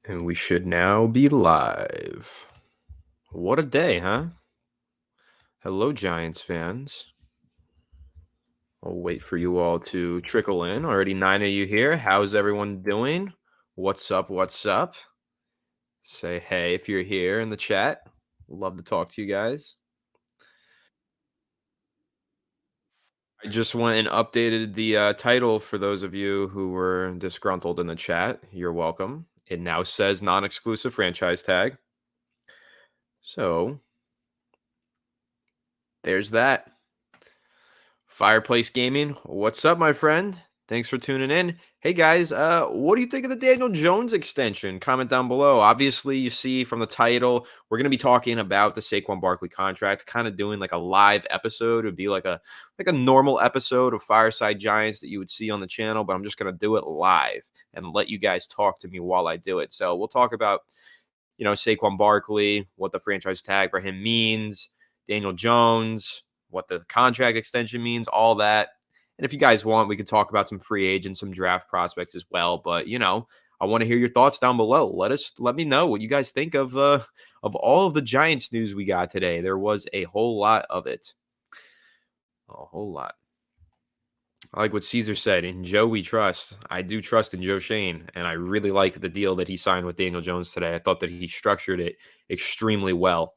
And we should now be live. What a day, huh? Hello, Giants fans. I'll wait for you all to trickle in. Already 9 of you here. How's everyone doing? What's up? What's up? Say hey if you're here in the chat. Love to talk to you guys. I just went and updated the title for those of you who were disgruntled in the chat. You're welcome. It now says non exclusive franchise tag. So there's that. Fireplace Gaming, what's up, my friend? Thanks for tuning in. Hey guys, what do you think of the Daniel Jones extension? Comment down below. Obviously, you see from the title, we're gonna be talking about the Saquon Barkley contract, kind of doing like a live episode. It would be like a normal episode of Fireside Giants that you would see on the channel, but I'm just gonna do it live and let you guys talk to me while I do it. So we'll talk about Saquon Barkley, what the franchise tag for him means, Daniel Jones, what the contract extension means, all that. And if you guys want, we could talk about some free agents, some draft prospects as well. But I want to hear your thoughts down below. Let me know what you guys think of all of the Giants news we got today. There was a whole lot of it. A whole lot. I like what Caesar said. In Joe, we trust. I do trust in Joe Shane, and I really like the deal that he signed with Daniel Jones today. I thought that he structured it extremely well.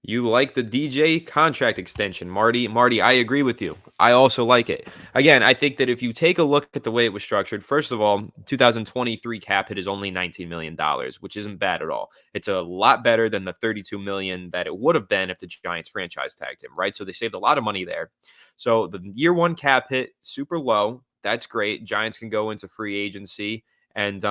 You like the DJ contract extension, Marty. Marty, I agree with you. I also like it. Again, I think that if you take a look at the way it was structured, first of all, 2023 cap hit is only $19 million, which isn't bad at all. It's a lot better than the $32 million that it would have been if the Giants franchise tagged him, right? So they saved a lot of money there. So the year one cap hit, super low. That's great. Giants can go into free agency and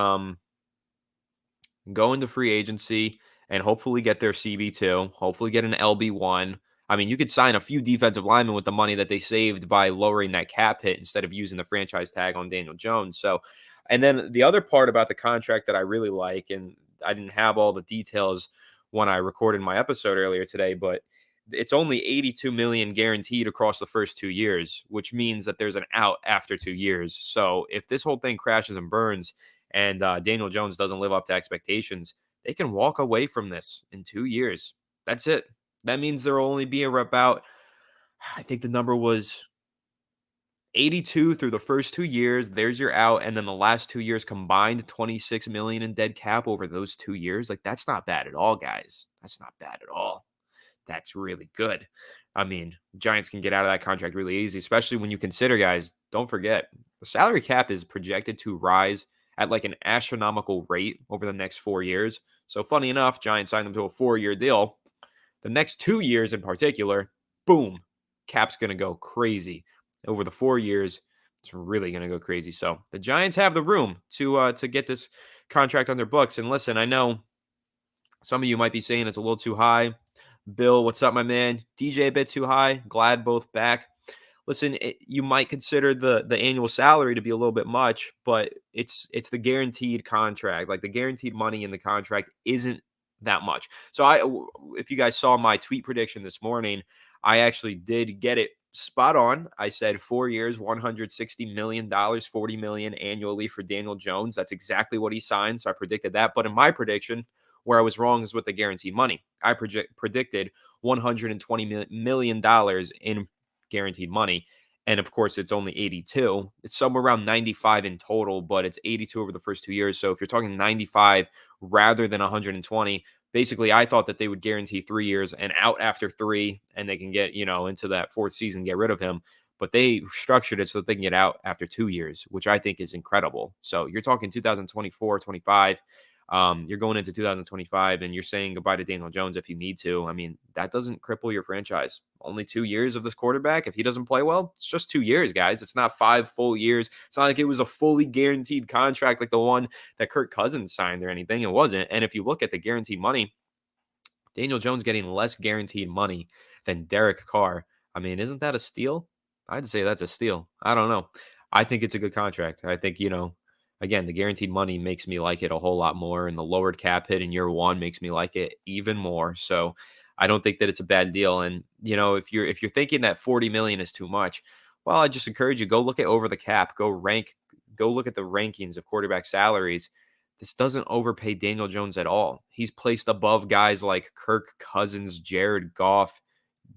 and hopefully get their CB2, hopefully get an LB1. I mean, you could sign a few defensive linemen with the money that they saved by lowering that cap hit instead of using the franchise tag on Daniel Jones. So, and then the other part about the contract that I really like, and I didn't have all the details when I recorded my episode earlier today, but it's only 82 million guaranteed across the first 2 years, which means that there's an out after 2 years. So if this whole thing crashes and burns and Daniel Jones doesn't live up to expectations, they can walk away from this in 2 years. That's it. That means there will only be about, I think the number was 82 through the first 2 years. There's your out. And then the last 2 years combined, 26 million in dead cap over those 2 years. Like, that's not bad at all, guys. That's not bad at all. That's really good. I mean, Giants can get out of that contract really easy, especially when you consider, guys, don't forget, the salary cap is projected to rise at like an astronomical rate over the next 4 years. So, funny enough, Giants signed them to a 4-year deal. The next 2 years in particular, boom, cap's going to go crazy. Over the 4 years, it's really going to go crazy. So, the Giants have the room to get this contract on their books. And listen, I know some of you might be saying it's a little too high. Bill, what's up, my man? DJ, a bit too high. Glad both back. Listen, you might consider the annual salary to be a little bit much, but it's the guaranteed contract. Like, the guaranteed money in the contract isn't that much. So if you guys saw my tweet prediction this morning, I actually did get it spot on. I said 4 years, $160 million, $40 million annually for Daniel Jones. That's exactly what he signed. So I predicted that. But in my prediction, where I was wrong is with the guaranteed money. I predicted $120 million in guaranteed money. And of course, it's only 82. It's somewhere around 95 in total, but it's 82 over the first 2 years. So if you're talking 95 rather than 120, basically, I thought that they would guarantee 3 years and out after three, and they can get, into that fourth season, get rid of him. But they structured it so that they can get out after 2 years, which I think is incredible. So you're talking 2024, 25. You're going into 2025 and you're saying goodbye to Daniel Jones if you need to. I mean, that doesn't cripple your franchise. Only 2 years of this quarterback. If he doesn't play well, it's just 2 years, guys. It's not 5 full years. It's not like it was a fully guaranteed contract like the one that Kirk Cousins signed or anything. It wasn't. And if you look at the guaranteed money, Daniel Jones getting less guaranteed money than Derek Carr. I mean, isn't that a steal? I'd say that's a steal. I don't know. I think it's a good contract. I think, again, the guaranteed money makes me like it a whole lot more, and the lowered cap hit in year one makes me like it even more. So I don't think that it's a bad deal. And if you're thinking that 40 million is too much, well, I just encourage you, go look at over the cap, go look at the rankings of quarterback salaries. This doesn't overpay Daniel Jones at all. He's placed above guys like Kirk Cousins, Jared Goff,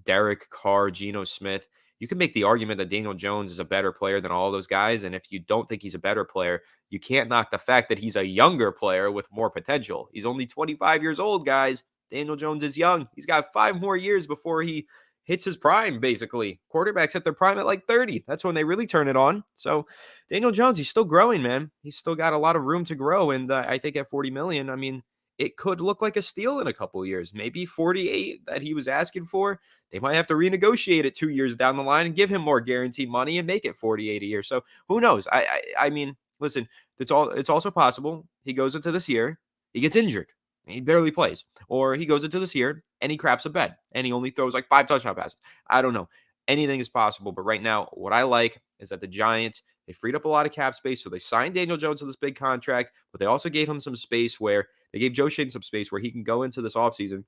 Derek Carr, Geno Smith. You can make the argument that Daniel Jones is a better player than all those guys. And if you don't think he's a better player, you can't knock the fact that he's a younger player with more potential. He's only 25 years old, guys. Daniel Jones is young. He's got 5 more years before he hits his prime, basically. Quarterbacks hit their prime at like 30. That's when they really turn it on. So Daniel Jones, he's still growing, man. He's still got a lot of room to grow. And I think at 40 million, I mean, it could look like a steal in a couple of years. Maybe 48 that he was asking for. They might have to renegotiate it 2 years down the line and give him more guaranteed money and make it 48 a year. So who knows? I mean, listen, it's also possible he goes into this year, he gets injured. He barely plays. Or he goes into this year and he craps a bed and he only throws like 5 touchdown passes. I don't know. Anything is possible. But right now, what I like is that the Giants, they freed up a lot of cap space. So they signed Daniel Jones to this big contract, but they also gave him some space where they gave Joe Shane some space where he can go into this offseason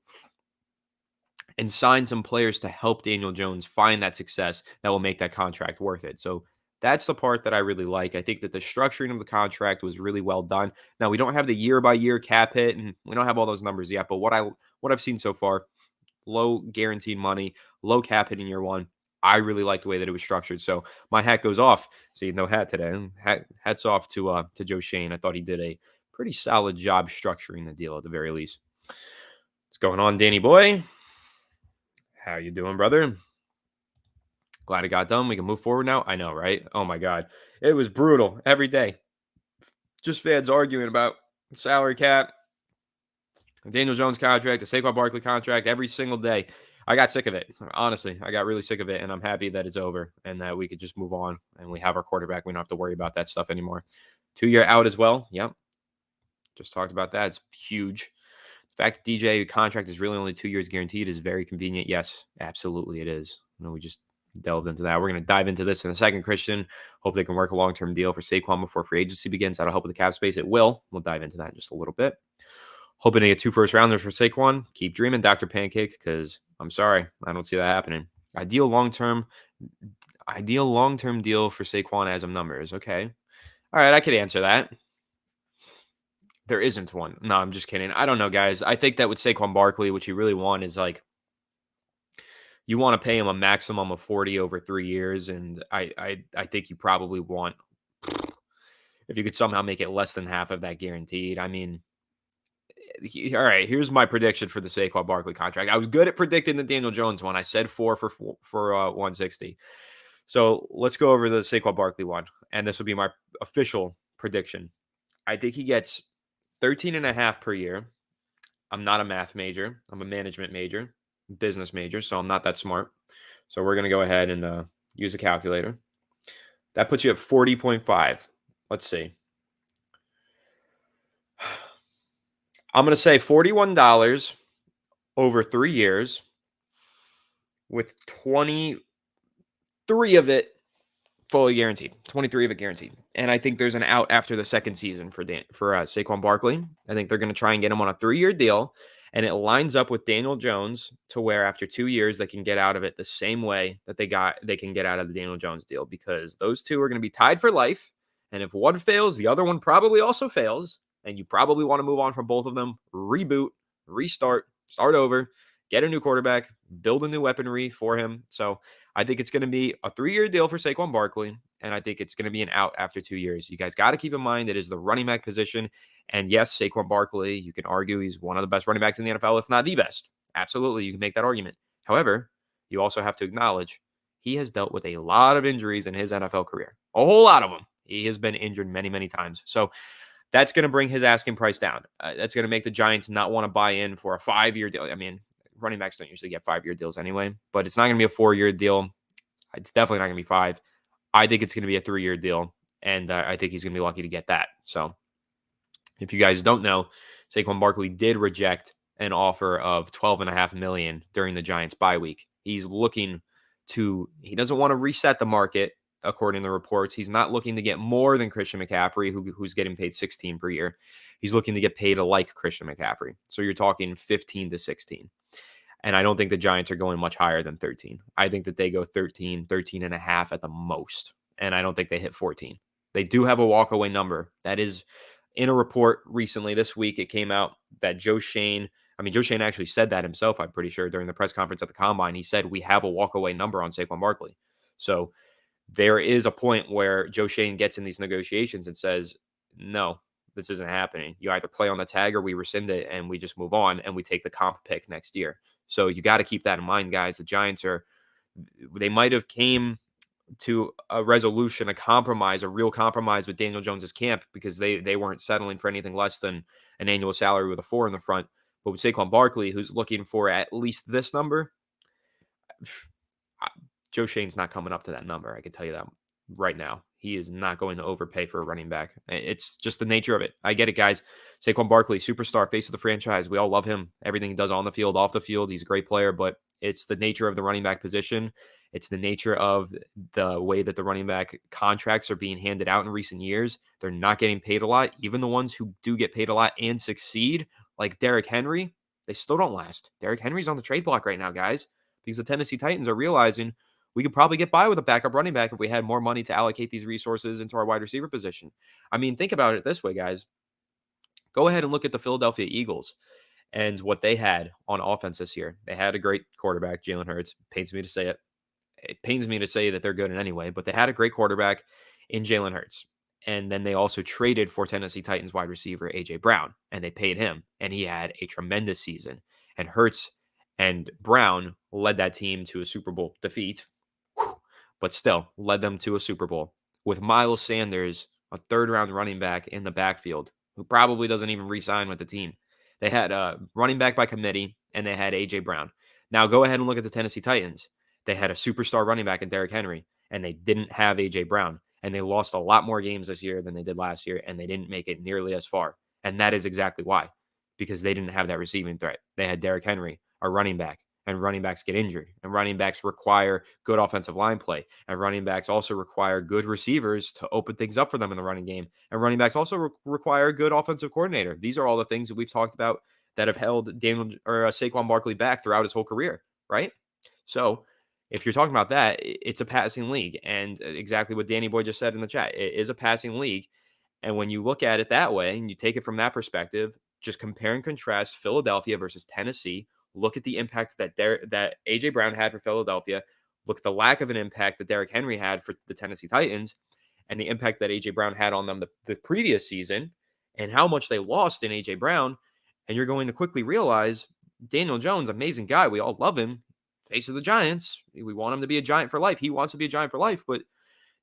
and sign some players to help Daniel Jones find that success that will make that contract worth it. So that's the part that I really like. I think that the structuring of the contract was really well done. Now, we don't have the year-by-year cap hit, and we don't have all those numbers yet, but what I've seen so far, low guaranteed money, low cap hit in year one. I really like the way that it was structured. So my hat goes off. See, no hat today. Hats off to Joe Shane. I thought he did a pretty solid job structuring the deal at the very least. What's going on, Danny boy? How you doing, brother? Glad it got done. We can move forward now. I know, right? Oh my God. It was brutal every day. Just fans arguing about salary cap, Daniel Jones contract, the Saquon Barkley contract every single day. I got sick of it. Honestly, I got really sick of it, and I'm happy that it's over and that we could just move on and we have our quarterback. We don't have to worry about that stuff anymore. 2-year out as well. Yep. Just talked about that. It's huge. The fact that DJ contract is really only 2 years guaranteed is very convenient. Yes, absolutely it is. We just delved into that. We're going to dive into this in a second, Christian. Hope they can work a long-term deal for Saquon before free agency begins. That'll help with the cap space. It will. We'll dive into that in just a little bit. Hoping to get 2 first-rounders for Saquon. Keep dreaming, Dr. Pancake, because I'm sorry, I don't see that happening. Ideal long-term deal for Saquon as of numbers. Okay. All right, I could answer that. There isn't one. No, I'm just kidding. I don't know, guys. I think that with Saquon Barkley, what you really want is like, you want to pay him a maximum of 40 over 3 years, and I think you probably want, if you could somehow make it less than half of that guaranteed. I mean, all right, here's my prediction for the Saquon Barkley contract. I was good at predicting the Daniel Jones one. I said 4 for 160. So let's go over the Saquon Barkley one, and this will be my official prediction. I think he gets 13.5 per year. I'm not a math major. I'm a management major, business major, so I'm not that smart. So we're going to go ahead and use a calculator. That puts you at 40.5. Let's see. I'm going to say $41 over 3 years with 23 of it fully guaranteed. 23 of it guaranteed. And I think there's an out after the second season for Saquon Barkley. I think they're going to try and get him on a 3-year deal. And it lines up with Daniel Jones to where after 2 years, they can get out of it the same way that they can get out of the Daniel Jones deal, because those two are going to be tied for life. And if one fails, the other one probably also fails. And you probably want to move on from both of them, reboot, restart, start over, get a new quarterback, build a new weaponry for him. So I think it's going to be a 3-year deal for Saquon Barkley, and I think it's going to be an out after 2 years. You guys got to keep in mind it is the running back position. And yes, Saquon Barkley, you can argue he's one of the best running backs in the NFL, if not the best. Absolutely, you can make that argument. However, you also have to acknowledge he has dealt with a lot of injuries in his NFL career. A whole lot of them. He has been injured many, many times. So that's going to bring his asking price down. That's going to make the Giants not want to buy in for a 5-year deal. I mean, running backs don't usually get 5-year deals anyway, but it's not going to be a 4-year deal. It's definitely not going to be 5. I think it's going to be a 3-year deal, and I think he's going to be lucky to get that. So if you guys don't know, Saquon Barkley did reject an offer of $12.5 million during the Giants bye week. He doesn't want to reset the market. According to reports, he's not looking to get more than Christian McCaffrey, who's getting paid $16 per year. He's looking to get paid like Christian McCaffrey. So you're talking 15 to 16. And I don't think the Giants are going much higher than 13. I think that they go 13, 13 and a half at the most. And I don't think they hit 14. They do have a walkaway number. That is in a report recently this week. It came out that Joe Schoen actually said that himself, I'm pretty sure, during the press conference at the Combine. He said, we have a walkaway number on Saquon Barkley. So there is a point where Joe Schoen gets in these negotiations and says, no, this isn't happening. You either play on the tag or we rescind it and we just move on and we take the comp pick next year. So you got to keep that in mind, guys. The Giants they might have came to a resolution, a real compromise with Daniel Jones's camp because they weren't settling for anything less than an annual salary with a 4 in the front. But with Saquon Barkley, who's looking for at least this number, Joe Schoen's not coming up to that number. I can tell you that right now. He is not going to overpay for a running back. It's just the nature of it. I get it, guys. Saquon Barkley, superstar, face of the franchise. We all love him. Everything he does on the field, off the field. He's a great player, but it's the nature of the running back position. It's the nature of the way that the running back contracts are being handed out in recent years. They're not getting paid a lot. Even the ones who do get paid a lot and succeed, like Derrick Henry, they still don't last. Derrick Henry's on the trade block right now, guys, because the Tennessee Titans are realizing we could probably get by with a backup running back if we had more money to allocate these resources into our wide receiver position. I mean, think about it this way, guys. Go ahead and look at the Philadelphia Eagles and what they had on offense this year. They had a great quarterback, Jalen Hurts. Pains me to say it. It pains me to say that they're good in any way, but they had a great quarterback in Jalen Hurts. And then they also traded for Tennessee Titans wide receiver A.J. Brown, and they paid him, and he had a tremendous season. And Hurts and Brown led that team to a Super Bowl defeat, but still led them to a Super Bowl with Miles Sanders, a third-round running back in the backfield, who probably doesn't even re-sign with the team. They had a running back by committee, and they had A.J. Brown. Now go ahead and look at the Tennessee Titans. They had a superstar running back in Derrick Henry, and they didn't have A.J. Brown. And they lost a lot more games this year than they did last year, and they didn't make it nearly as far. And that is exactly why, because they didn't have that receiving threat. They had Derrick Henry, a running back, and running backs get injured, and running backs require good offensive line play, and running backs also require good receivers to open things up for them in the running game, and running backs also require a good offensive coordinator. These are all the things that we've talked about that have held Saquon Barkley back throughout his whole career, right? So if you're talking about that, it's a passing league, and exactly what Danny Boy just said in the chat, it is a passing league. And when you look at it that way and you take it from that perspective, just compare and contrast Philadelphia versus Tennessee. Look at the impact that A.J. Brown had for Philadelphia. Look at the lack of an impact that Derrick Henry had for the Tennessee Titans, and the impact that A.J. Brown had on them the previous season, and how much they lost in A.J. Brown. And you're going to quickly realize Daniel Jones, amazing guy. We all love him. Face of the Giants. We want him to be a Giant for life. He wants to be a Giant for life, but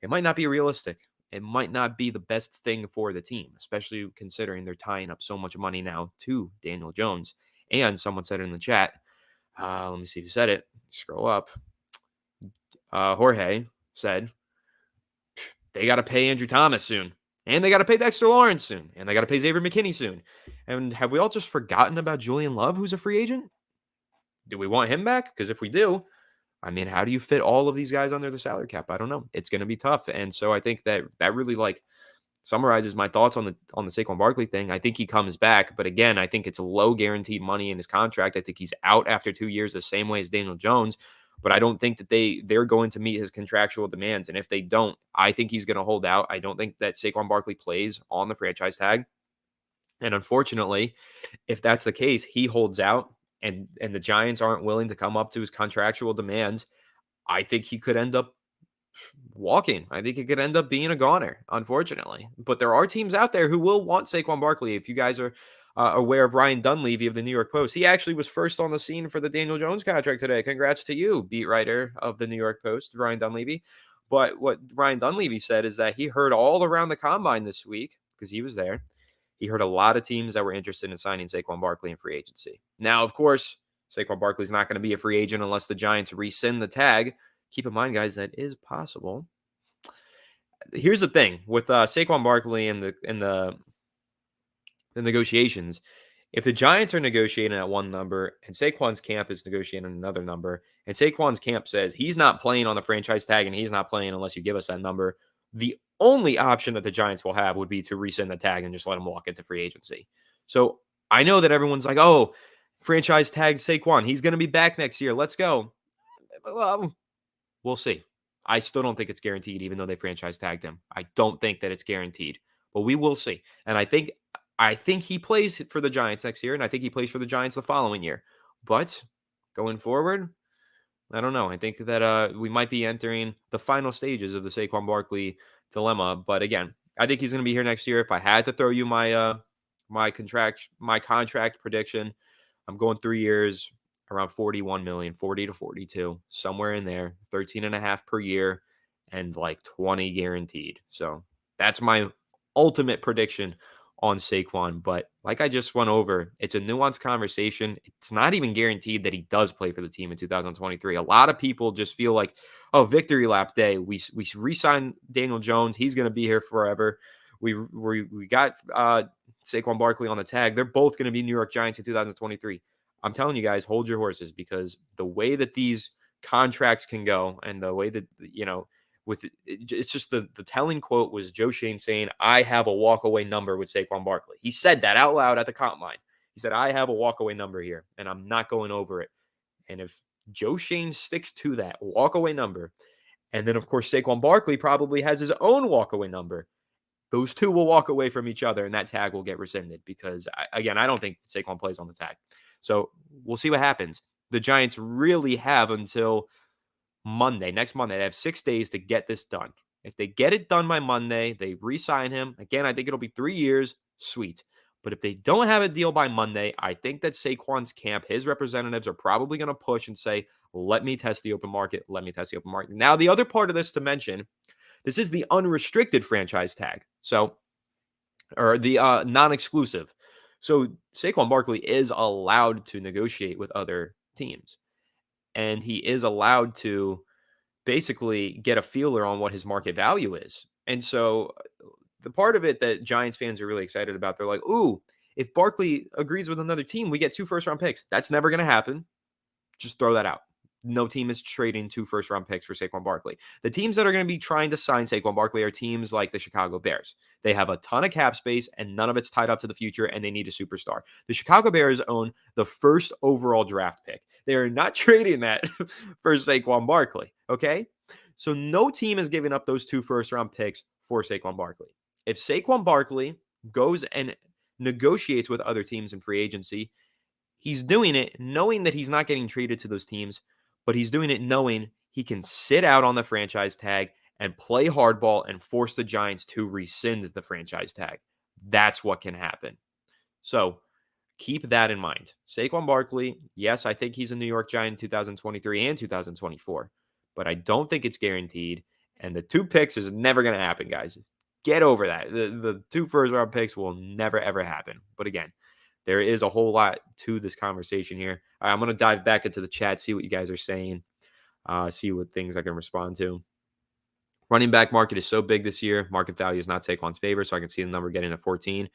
it might not be realistic. It might not be the best thing for the team, especially considering they're tying up so much money now to Daniel Jones. And someone said it in the chat. Let me see who said it. Scroll up. Jorge said, they got to pay Andrew Thomas soon. And they got to pay Dexter Lawrence soon. And they got to pay Xavier McKinney soon. And have we all just forgotten about Julian Love, who's a free agent? Do we want him back? Because if we do, I mean, how do you fit all of these guys under the salary cap? I don't know. It's going to be tough. And so I think that really summarizes my thoughts on the Saquon Barkley thing. I think he comes back, but again, I think it's low guaranteed money in his contract. I think he's out after 2 years the same way as Daniel Jones, but I don't think that they're going to meet his contractual demands. And if they don't, I think he's going to hold out. I don't think that Saquon Barkley plays on the franchise tag. And unfortunately, if that's the case, he holds out and the Giants aren't willing to come up to his contractual demands. I think he could end up walking. I think it could end up being a goner, unfortunately. But there are teams out there who will want Saquon Barkley. If you guys are aware of Ryan Dunleavy of the New York Post, he actually was first on the scene for the Daniel Jones contract today. Congrats to you, beat writer of the New York Post, Ryan Dunleavy. But what Ryan Dunleavy said is that he heard all around the combine this week, because he was there, he heard a lot of teams that were interested in signing Saquon Barkley in free agency. Now, of course, Saquon Barkley's not going to be a free agent unless the Giants rescind the tag. Keep in mind, guys, that is possible. Here's the thing with Saquon Barkley and the negotiations. If the Giants are negotiating at one number and Saquon's camp is negotiating another number, and Saquon's camp says he's not playing on the franchise tag and he's not playing unless you give us that number, the only option that the Giants will have would be to rescind the tag and just let him walk into free agency. So I know that everyone's like, oh, franchise tag Saquon. He's going to be back next year. Let's go. Well, we'll see. I still don't think it's guaranteed, even though they franchise tagged him. I don't think that it's guaranteed, but we will see. And I think he plays for the Giants next year, and I think he plays for the Giants the following year. But going forward, I don't know. I think that we might be entering the final stages of the Saquon Barkley dilemma. But again, I think he's going to be here next year. If I had to throw you my contract prediction, I'm going 3 years, around 41 million, 40 to 42, somewhere in there, 13 and a half per year, and like 20 guaranteed. So that's my ultimate prediction on Saquon. But like I just went over, it's a nuanced conversation. It's not even guaranteed that he does play for the team in 2023. A lot of people just feel like, oh, victory lap day. We re-signed Daniel Jones. He's going to be here forever. We got Saquon Barkley on the tag. They're both going to be New York Giants in 2023. I'm telling you guys, hold your horses, because the way that these contracts can go, and the way that, it's just the telling quote was Joe Shane saying, I have a walkaway number with Saquon Barkley. He said that out loud at the combine. He said, I have a walkaway number here, and I'm not going over it. And if Joe Shane sticks to that walkaway number, and then, of course, Saquon Barkley probably has his own walkaway number, those two will walk away from each other, and that tag will get rescinded because, again, I don't think Saquon plays on the tag. So we'll see what happens. The Giants really have until Monday, next Monday. They have 6 days to get this done. If they get it done by Monday, they re-sign him. Again, I think it'll be 3 years. Sweet. But if they don't have a deal by Monday, I think that Saquon's camp, his representatives are probably going to push and say, let me test the open market. Let me test the open market. Now, the other part of this to mention, this is the unrestricted franchise tag. So, or the non-exclusive. So Saquon Barkley is allowed to negotiate with other teams, and he is allowed to basically get a feeler on what his market value is. And so the part of it that Giants fans are really excited about, they're like, ooh, if Barkley agrees with another team, we get 2 first-round picks. That's never going to happen. Just throw that out. No team is trading 2 first-round picks for Saquon Barkley. The teams that are going to be trying to sign Saquon Barkley are teams like the Chicago Bears. They have a ton of cap space, and none of it's tied up to the future, and they need a superstar. The Chicago Bears own the first overall draft pick. They are not trading that for Saquon Barkley, okay? So no team is giving up those 2 first-round picks for Saquon Barkley. If Saquon Barkley goes and negotiates with other teams in free agency, he's doing it knowing that he's not getting traded to those teams, but he's doing it knowing he can sit out on the franchise tag and play hardball and force the Giants to rescind the franchise tag. That's what can happen. So keep that in mind. Saquon Barkley, yes, I think he's a New York Giant in 2023 and 2024, but I don't think it's guaranteed. And the 2 picks is never going to happen, guys. Get over that. The 2 first-round picks will never, ever happen. But again, there is a whole lot to this conversation here. All right, I'm going to dive back into the chat, see what you guys are saying, see what things I can respond to. Running back market is so big this year. Market value is not Saquon's favor, so I can see the number getting to 14.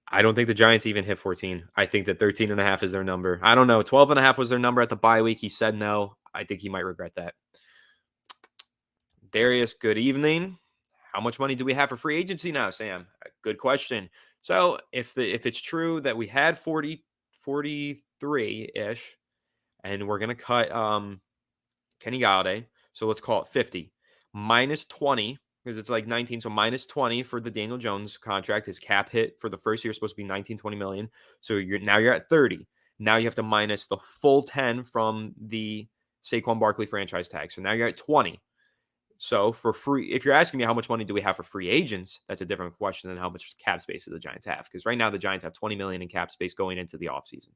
I don't think the Giants even hit 14. I think that 13.5 is their number. I don't know. 12.5 was their number at the bye week. He said no. I think he might regret that. Darius, good evening. How much money do we have for free agency now, Sam? Good question. So if it's true that we had 43-ish, and we're going to cut Kenny Galladay, so let's call it 50, minus 20, because it's like 19, so minus 20 for the Daniel Jones contract. His cap hit for the first year is supposed to be 19, 20 million. So you're at 30. Now you have to minus the full 10 from the Saquon Barkley franchise tag. So now you're at 20. So for free, if you're asking me how much money do we have for free agents, that's a different question than how much cap space do the Giants have. Because right now the Giants have 20 million in cap space going into the offseason.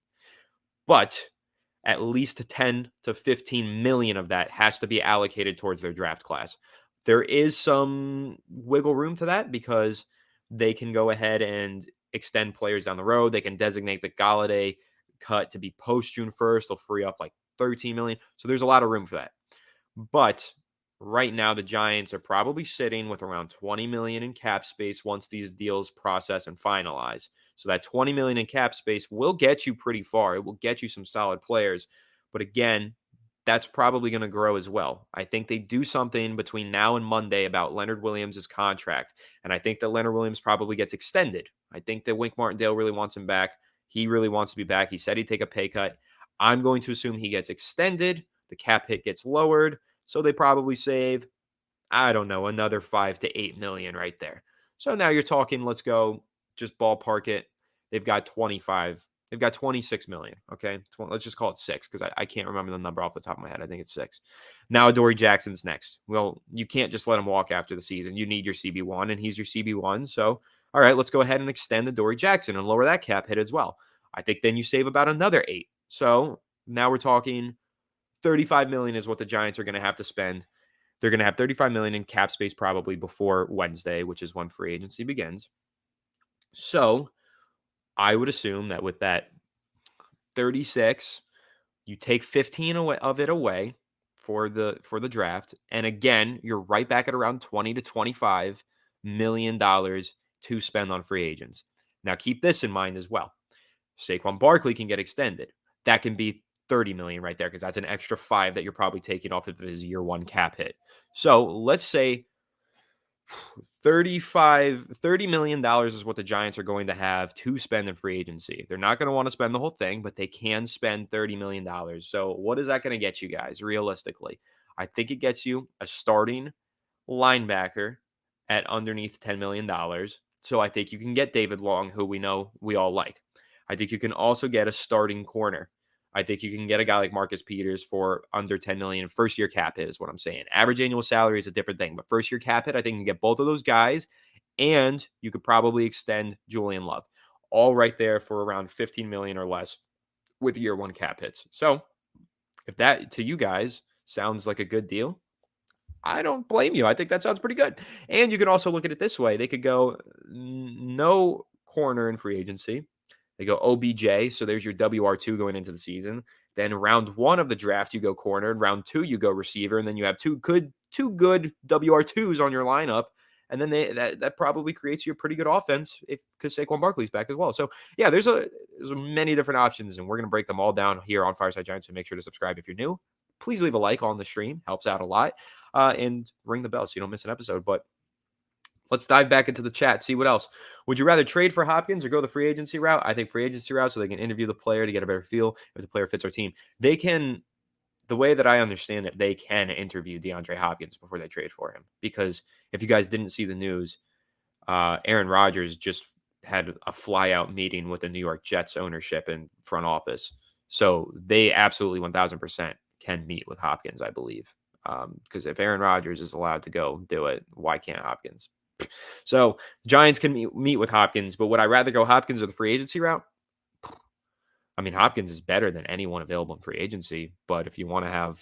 But at least 10 to 15 million of that has to be allocated towards their draft class. There is some wiggle room to that because they can go ahead and extend players down the road. They can designate the Galladay cut to be post June 1st. They'll free up like 13 million. So there's a lot of room for that. But right now, the Giants are probably sitting with around 20 million in cap space once these deals process and finalize. So that 20 million in cap space will get you pretty far. It will get you some solid players. But again, that's probably going to grow as well. I think they do something between now and Monday about Leonard Williams' contract. And I think that Leonard Williams probably gets extended. I think that Wink Martindale really wants him back. He really wants to be back. He said he'd take a pay cut. I'm going to assume he gets extended. The cap hit gets lowered. So they probably save, I don't know, another 5 to 8 million right there. So now you're talking, let's go, just ballpark it. They've got 25. They've got 26 million. Okay. Let's just call it six because I can't remember the number off the top of my head. I think it's six. Now Adoree Jackson's next. Well, you can't just let him walk after the season. You need your CB1, and he's your CB1. So, all right, let's go ahead and extend Adoree Jackson and lower that cap hit as well. I think then you save about another 8. So now we're talking 35 million is what the Giants are going to have to spend. They're going to have 35 million in cap space probably before Wednesday, which is when free agency begins. So I would assume that with that 36, you take 15 of it away for the draft, and again, you're right back at around 20 to 25 million dollars to spend on free agents. Now keep this in mind as well. Saquon Barkley can get extended. That can be 30 million right there because that's an extra 5 that you're probably taking off of his year 1 cap hit. So let's say $30 million is what the Giants are going to have to spend in free agency. They're not going to want to spend the whole thing, but they can spend $30 million. So what is that going to get you guys realistically? I think it gets you a starting linebacker at underneath $10 million. So I think you can get David Long, who we know we all like. I think you can also get a starting corner. I think you can get a guy like Marcus Peters for under 10 million. First year cap hit is what I'm saying. Average annual salary is a different thing, but first year cap hit, I think you can get both of those guys, and you could probably extend Julian Love, all right there for around 15 million or less with year 1 cap hits. So if that to you guys sounds like a good deal, I don't blame you. I think that sounds pretty good. And you can also look at it this way. They could go no corner in free agency. They go OBJ, so there's your WR2 going into the season. Then round 1 of the draft, you go corner. And round 2, you go receiver. And then you have two good WR2s on your lineup. And then that probably creates you a pretty good offense because Saquon Barkley's back as well. So, yeah, there's many different options, and we're going to break them all down here on Fireside Giants. So make sure to subscribe if you're new. Please leave a like on the stream. Helps out a lot. And ring the bell so you don't miss an episode. But let's dive back into the chat, see what else. Would you rather trade for Hopkins or go the free agency route? I think free agency route so they can interview the player to get a better feel if the player fits our team. They can, the way that I understand it, they can interview DeAndre Hopkins before they trade for him. Because if you guys didn't see the news, Aaron Rodgers just had a fly-out meeting with the New York Jets ownership and front office. So they absolutely 1,000% can meet with Hopkins, I believe. Because if Aaron Rodgers is allowed to go do it, why can't Hopkins? So Giants can meet with Hopkins, but would I rather go Hopkins or the free agency route? I mean, Hopkins is better than anyone available in free agency, but if you want to have,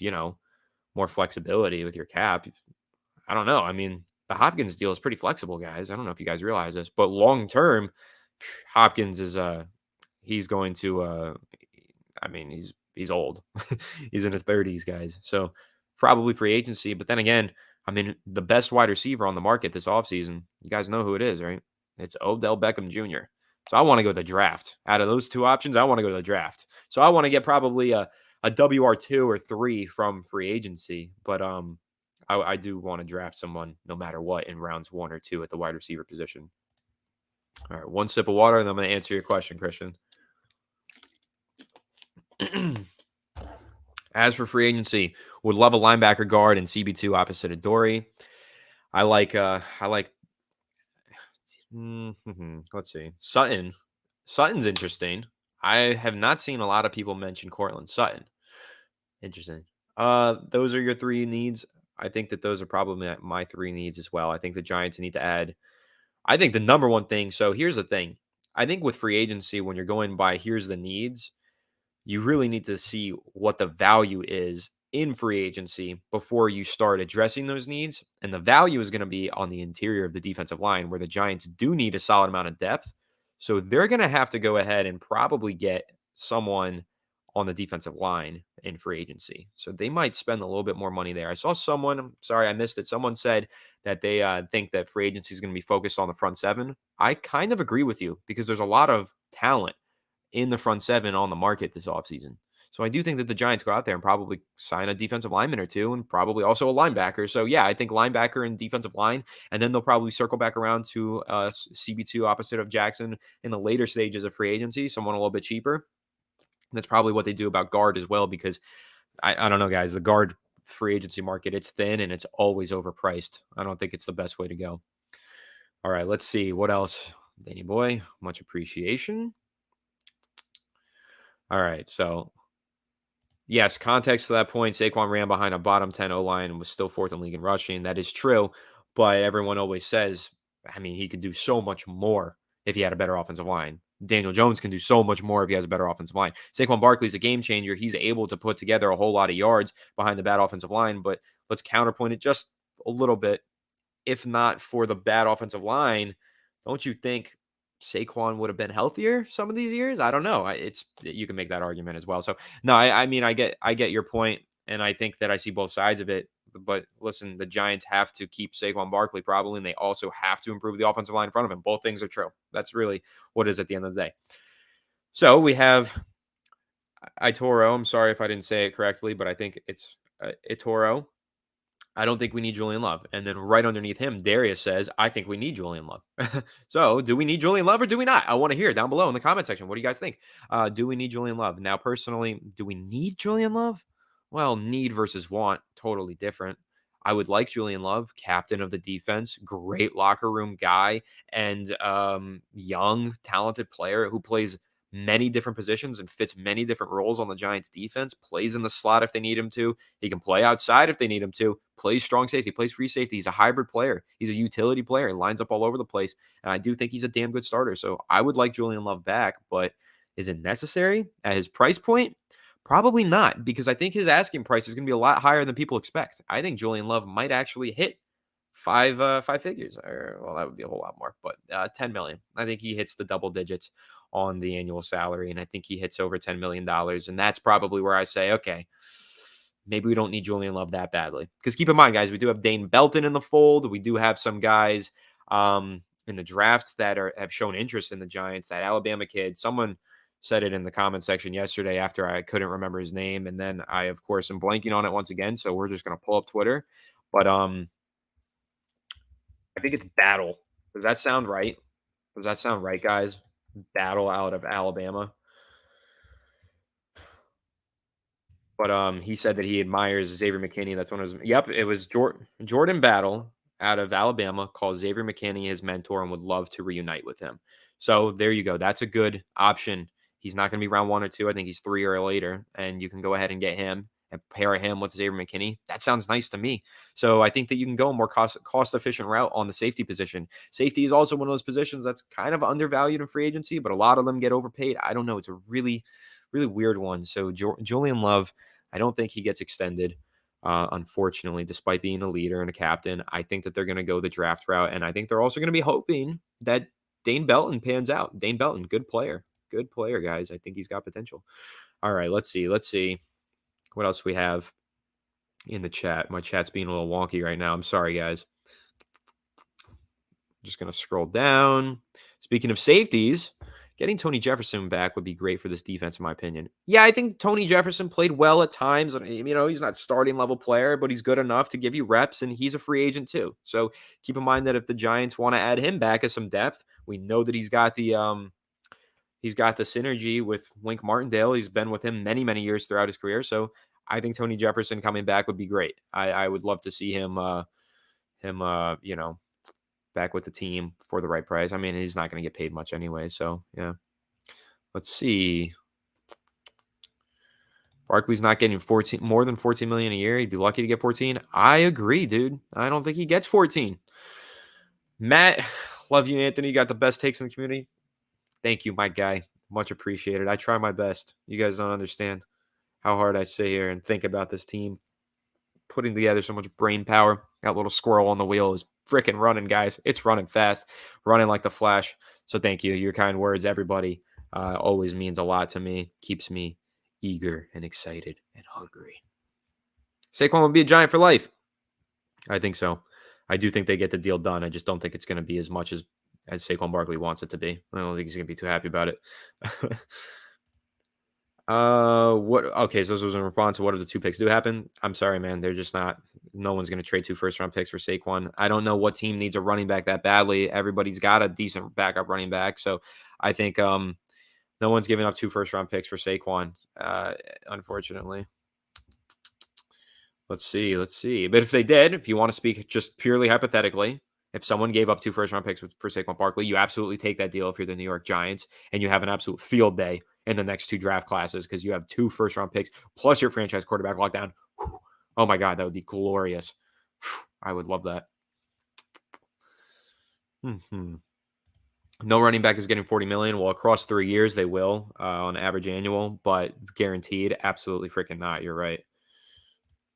more flexibility with your cap, I don't know. I mean, the Hopkins deal is pretty flexible, guys. I don't know if you guys realize this, but long term, Hopkins is he's going to I mean, he's old. He's in his 30s, guys. So probably free agency, but then again, I mean, the best wide receiver on the market this offseason, you guys know who it is, right? It's Odell Beckham Jr. So I want to go to the draft. Out of those two options, I want to go to the draft. So I want to get probably a WR2 or 3 from free agency. But I do want to draft someone no matter what in rounds 1 or 2 at the wide receiver position. All right, one sip of water, and I'm going to answer your question, Christian. As for free agency, would love a linebacker guard and CB2 opposite Adoree. I like let's see. Sutton's interesting. I have not seen a lot of people mention Cortland Sutton. Interesting. Those are your 3 needs. I think that those are probably my 3 needs as well. I think the Giants need to add. I think the number one thing. So here's the thing. I think with free agency, when you're going by here's the needs, you really need to see what the value is in free agency before you start addressing those needs. And the value is going to be on the interior of the defensive line, where the Giants do need a solid amount of depth. So they're going to have to go ahead and probably get someone on the defensive line in free agency. So they might spend a little bit more money there. I saw someone, I'm sorry, I missed it. Someone said that they think that free agency is going to be focused on the front 7. I kind of agree with you because there's a lot of talent in the front 7 on the market this offseason. So I do think that the Giants go out there and probably sign a defensive lineman or two and probably also a linebacker. So yeah, I think linebacker and defensive line, and then they'll probably circle back around to CB2 opposite of Jackson in the later stages of free agency, someone a little bit cheaper. That's probably what they do about guard as well, because I don't know, guys. The guard free agency market, it's thin and it's always overpriced. I don't think it's the best way to go. All right, let's see what else. Danny boy, much appreciation. All right, so yes, context to that point, Saquon ran behind a bottom 10 O-line and was still fourth in league in rushing. That is true, but everyone always says, I mean, he could do so much more if he had a better offensive line. Daniel Jones can do so much more if he has a better offensive line. Saquon Barkley is a game changer. He's able to put together a whole lot of yards behind the bad offensive line, but let's counterpoint it just a little bit. If not for the bad offensive line, don't you think Saquon would have been healthier some of these years? I don't know. It's you can make that argument as well. So no, I mean I get your point, and I think that I see both sides of it. But listen, the Giants have to keep Saquon Barkley probably, and they also have to improve the offensive line in front of him. Both things are true. That's really what it is at the end of the day. So we have Itoro. I'm sorry if I didn't say it correctly, but I think it's Itoro. I don't think we need Julian Love. And then right underneath him, Darius says, I think we need Julian Love. So do we need Julian Love or do we not? I want to hear it down below in the comment section. What do you guys think? Do we need Julian Love? Now, personally, do we need Julian Love? Well, need versus want, totally different. I would like Julian Love, captain of the defense, great locker room guy, and young, talented player who plays many different positions and fits many different roles on the Giants defense, plays in the slot if they need him to. He can play outside if they need him to, plays strong safety, plays free safety. He's a hybrid player. He's a utility player. He lines up all over the place. And I do think he's a damn good starter. So I would like Julian Love back, but is it necessary at his price point? Probably not, because I think his asking price is going to be a lot higher than people expect. I think Julian Love might actually hit five figures, or well, that would be a whole lot more, but 10 million. I think he hits the double digits on the annual salary, and I think he hits over $10 million, and that's probably where I say, okay, maybe we don't need Julian Love that badly. Because keep in mind, guys, we do have Dane Belton in the fold. We do have some guys in the drafts that have shown interest in the Giants. That Alabama kid, someone said it in the comment section yesterday after I couldn't remember his name, and then I, of course, am blanking on it once again. So we're just gonna pull up Twitter, but I think it's Battle. Does that sound right? Does that sound right, guys? Battle out of Alabama. But he said that he admires Xavier McKinney. That's one of his. Yep, it was Jordan Battle out of Alabama calls Xavier McKinney his mentor and would love to reunite with him. So there you go. That's a good option. He's not going to be round 1 or 2. I think he's 3 or later, and you can go ahead and get him and pair him with Xavier McKinney. That sounds nice to me. So I think that you can go a more cost efficient route on the safety position. Safety is also one of those positions that's kind of undervalued in free agency, but a lot of them get overpaid. I don't know. It's a really weird one. So Julian Love, I don't think he gets extended. Unfortunately, despite being a leader and a captain, I think that they're going to go the draft route, and I think they're also going to be hoping that Dane Belton pans out. Dane Belton, good player, guys. I think he's got potential. All right, let's see what else we have in the chat. My chat's being a little wonky right now. I'm sorry, guys. Just going to scroll down. Speaking of safeties, getting Tony Jefferson back would be great for this defense, in my opinion. Yeah, I think Tony Jefferson played well at times. He's not starting level player, but he's good enough to give you reps, and he's a free agent too. So keep in mind that if the Giants want to add him back as some depth, we know that he's got the synergy with Wink Martindale. He's been with him many, many years throughout his career. So I think Tony Jefferson coming back would be great. I would love to see him back with the team for the right price. I mean, he's not going to get paid much anyway. So, yeah. Let's see. Barkley's not getting more than 14 million a year. He'd be lucky to get 14. I agree, dude. I don't think he gets 14. Matt, love you, Anthony. You got the best takes in the community. Thank you, my guy. Much appreciated. I try my best. You guys don't understand how hard I sit here and think about this team, putting together so much brain power. That little squirrel on the wheel is freaking running, guys. It's running fast, running like the Flash. So thank you. Your kind words, everybody, always means a lot to me. Keeps me eager and excited and hungry. Saquon will be a Giant for life. I think so. I do think they get the deal done. I just don't think it's going to be as much as Saquon Barkley wants it to be. I don't think he's going to be too happy about it. What? Okay, so this was in response to what if the 2 picks do happen? I'm sorry, man. They're just not. No one's going to trade 2 first-round picks for Saquon. I don't know what team needs a running back that badly. Everybody's got a decent backup running back, so I think no one's giving up 2 first-round picks for Saquon. Unfortunately. Let's see. Let's see. But if they did, if you want to speak just purely hypothetically, if someone gave up 2 first-round picks for Saquon Barkley, you absolutely take that deal if you're the New York Giants, and you have an absolute field day in the next 2 draft classes because you have 2 first-round picks plus your franchise quarterback lockdown. Whew. Oh my God, that would be glorious. Whew. I would love that. Hmm. No running back is getting 40 million. Well, across 3 years they will on average annual, but guaranteed, absolutely freaking not. You're right.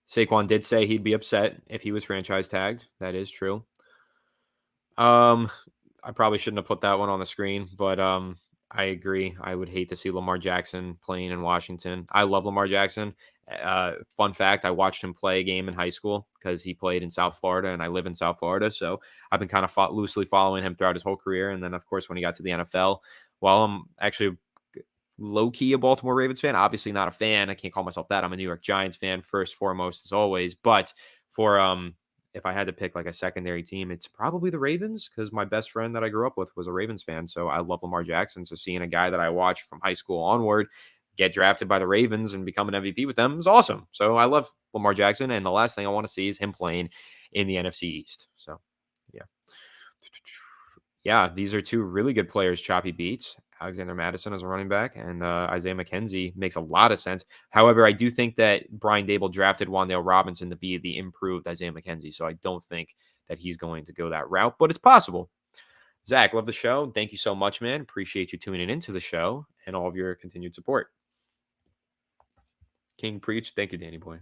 Saquon did say he'd be upset if he was franchise tagged. That is true. Um, I probably shouldn't have put that one on the screen, but I agree. I would hate to see Lamar Jackson playing in Washington. I love Lamar Jackson. Fun fact: I watched him play a game in high school because he played in South Florida, and I live in South Florida, so I've been kind of loosely following him throughout his whole career. And then, of course, when he got to the NFL, well, I'm actually low key a Baltimore Ravens fan. Obviously, not a fan. I can't call myself that. I'm a New York Giants fan first, foremost, as always. But for if I had to pick like a secondary team, it's probably the Ravens because my best friend that I grew up with was a Ravens fan. So I love Lamar Jackson. So seeing a guy that I watched from high school onward get drafted by the Ravens and become an MVP with them is awesome. So I love Lamar Jackson. And the last thing I want to see is him playing in the NFC East. So yeah. Yeah, these are 2 really good players Choppy beats. Alexander Madison as a running back and Isaiah McKenzie makes a lot of sense. However, I do think that Brian Dable drafted Wan'Dale Robinson to be the improved Isaiah McKenzie, so I don't think that he's going to go that route, but it's possible. Zach, love the show. Thank you so much, man. Appreciate you tuning into the show and all of your continued support. King Preach. Thank you, Danny Boy.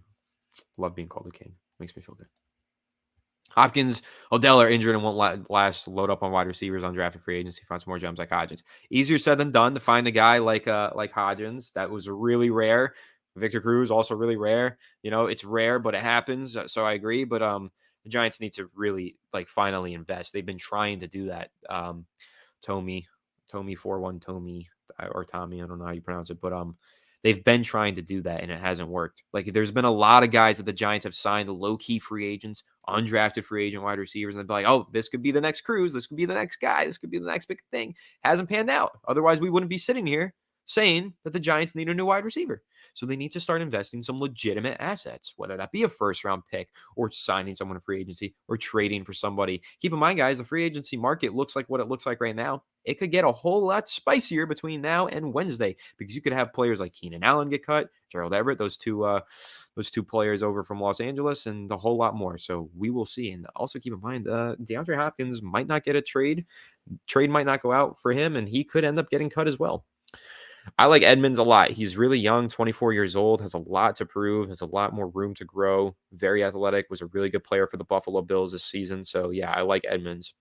Love being called a king. Makes me feel good. Hopkins, Odell are injured and won't last. Load up on wide receivers on drafted free agency. Find some more gems like Hodgins. Easier said than done to find a guy like Hodgins. That was really rare. Victor Cruz also really rare. You know, it's rare, but it happens. So I agree. But the Giants need to really like finally invest. They've been trying to do that. Tommy 41 Tommy or Tommy. I don't know how you pronounce it, but they've been trying to do that and it hasn't worked. Like there's been a lot of guys that the Giants have signed, low key free agents, undrafted free agent wide receivers, and they'd be like, oh, this could be the next Cruz. This could be the next guy. This could be the next big thing. Hasn't panned out. Otherwise, we wouldn't be sitting here saying that the Giants need a new wide receiver. So they need to start investing some legitimate assets, whether that be a first round pick or signing someone in free agency or trading for somebody. Keep in mind, guys, the free agency market looks like what it looks like right now. It could get a whole lot spicier between now and Wednesday because you could have players like Keenan Allen get cut, Gerald Everett, those two players over from Los Angeles, and a whole lot more. So we will see. And also keep in mind, DeAndre Hopkins might not get a trade. Trade might not go out for him, and he could end up getting cut as well. I like Edmonds a lot. He's really young, 24 years old, has a lot to prove, has a lot more room to grow. Very athletic, was a really good player for the Buffalo Bills this season. So, yeah, I like Edmonds.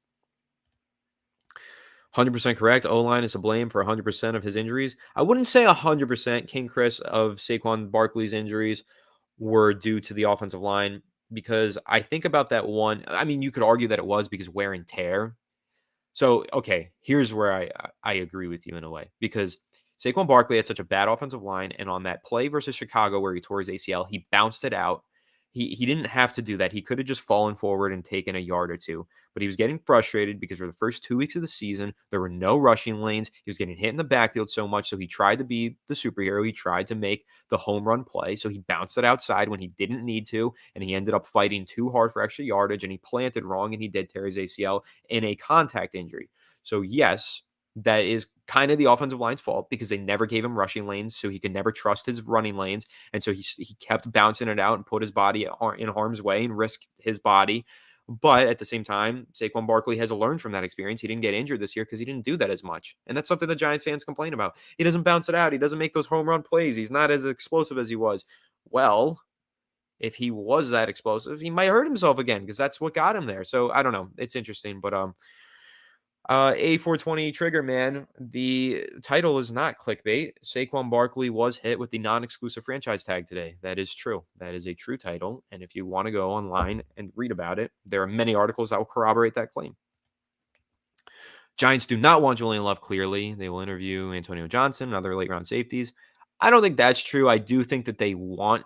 100% correct. O-line is to blame for 100% of his injuries. I wouldn't say 100%, King Chris, of Saquon Barkley's injuries were due to the offensive line because I think about that one. I mean, you could argue that it was because wear and tear. So, okay, here's where I agree with you in a way because Saquon Barkley had such a bad offensive line, and on that play versus Chicago where he tore his ACL, he bounced it out. He didn't have to do that. He could have just fallen forward and taken a yard or two, but he was getting frustrated because for the first 2 weeks of the season, there were no rushing lanes. He was getting hit in the backfield so much, so he tried to be the superhero. He tried to make the home run play, so he bounced it outside when he didn't need to, and he ended up fighting too hard for extra yardage, and he planted wrong, and he did tear his ACL in a contact injury. So yes, that is kind of the offensive line's fault because they never gave him rushing lanes, so he could never trust his running lanes. And so he kept bouncing it out and put his body in harm's way and risk his body. But at the same time, Saquon Barkley has learned from that experience. He didn't get injured this year because he didn't do that as much. And that's something the Giants fans complain about. He doesn't bounce it out. He doesn't make those home run plays. He's not as explosive as he was. Well, if he was that explosive, he might hurt himself again because that's what got him there. So I don't know. It's interesting, but A420 Trigger Man, the title is not clickbait. Saquon Barkley was hit with the non-exclusive franchise tag today. That is true. That is a true title. And if you want to go online and read about it, there are many articles that will corroborate that claim. Giants do not want Julian Love clearly. They will interview Antonio Johnson and other late round safeties. I don't think that's true. I do think that they want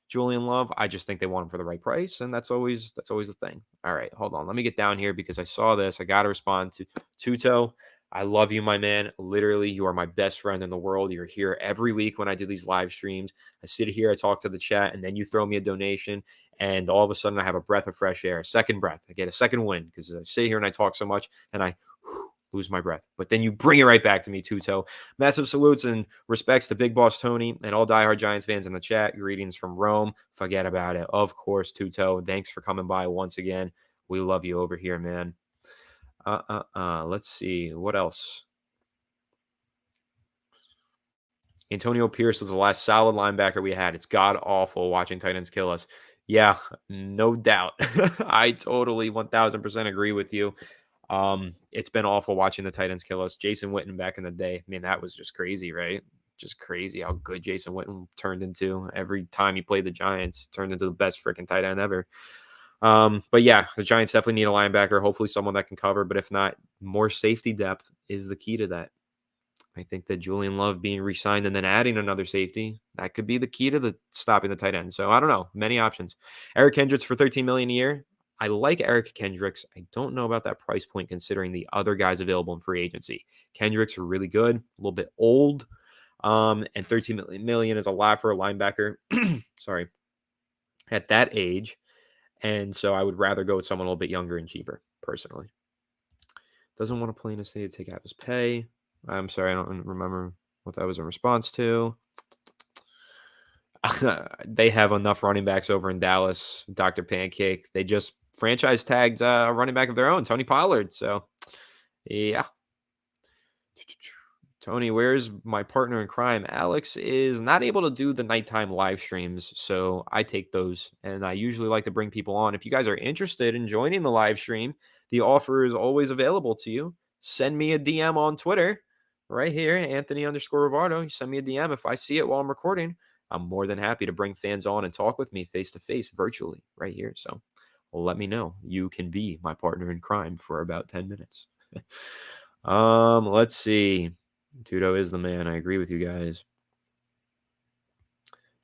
Julian Love. I just think they want him for the right price, and that's always the thing. All right, hold on. Let me get down here because I saw this. I got to respond to Tuto. I love you, my man. Literally, you are my best friend in the world. You're here every week when I do these live streams. I sit here, I talk to the chat, and then you throw me a donation, and all of a sudden I have a breath of fresh air, a second breath. I get a second wind because I sit here and I talk so much, and I lose my breath. But then you bring it right back to me, Tuto. Massive salutes and respects to Big Boss Tony and all diehard Giants fans in the chat. Greetings from Rome. Forget about it. Of course, Tuto. Thanks for coming by once again. We love you over here, man. Let's see. What else? Antonio Pierce was the last solid linebacker we had. It's god awful watching tight ends kill us. Yeah, no doubt. I totally 1000% agree with you. It's been awful watching the tight ends kill us. Jason Witten back in the day. I mean, that was just crazy, right? Just crazy how good Jason Witten turned into every time he played the Giants. Turned into the best freaking tight end ever. But yeah, the Giants definitely need a linebacker. Hopefully someone that can cover. But if not, more safety depth is the key to that. I think that Julian Love being re-signed and then adding another safety, that could be the key to the stopping the tight end. So I don't know. Many options. Eric Kendricks for $13 million a year. I like Eric Kendricks. I don't know about that price point considering the other guys available in free agency. Kendricks are really good, a little bit old. And $13 million is a lot for a linebacker. Sorry. At that age. And so I would rather go with someone a little bit younger and cheaper, personally. Doesn't want to play in a state to take out his pay. I'm sorry, I don't remember what that was in response to. They have enough running backs over in Dallas, Dr. Pancake. They just franchise tagged a running back of their own, Tony Pollard. So, yeah. Tony, where's my partner in crime? Alex is not able to do the nighttime live streams, so I take those, and I usually like to bring people on. If you guys are interested in joining the live stream, the offer is always available to you. Send me a DM on Twitter right here, Anthony_Rivardo. You send me a DM. If I see it while I'm recording, I'm more than happy to bring fans on and talk with me face-to-face virtually right here. So let me know. You can be my partner in crime for about 10 minutes. Let's see. Tudo is the man. I agree with you guys.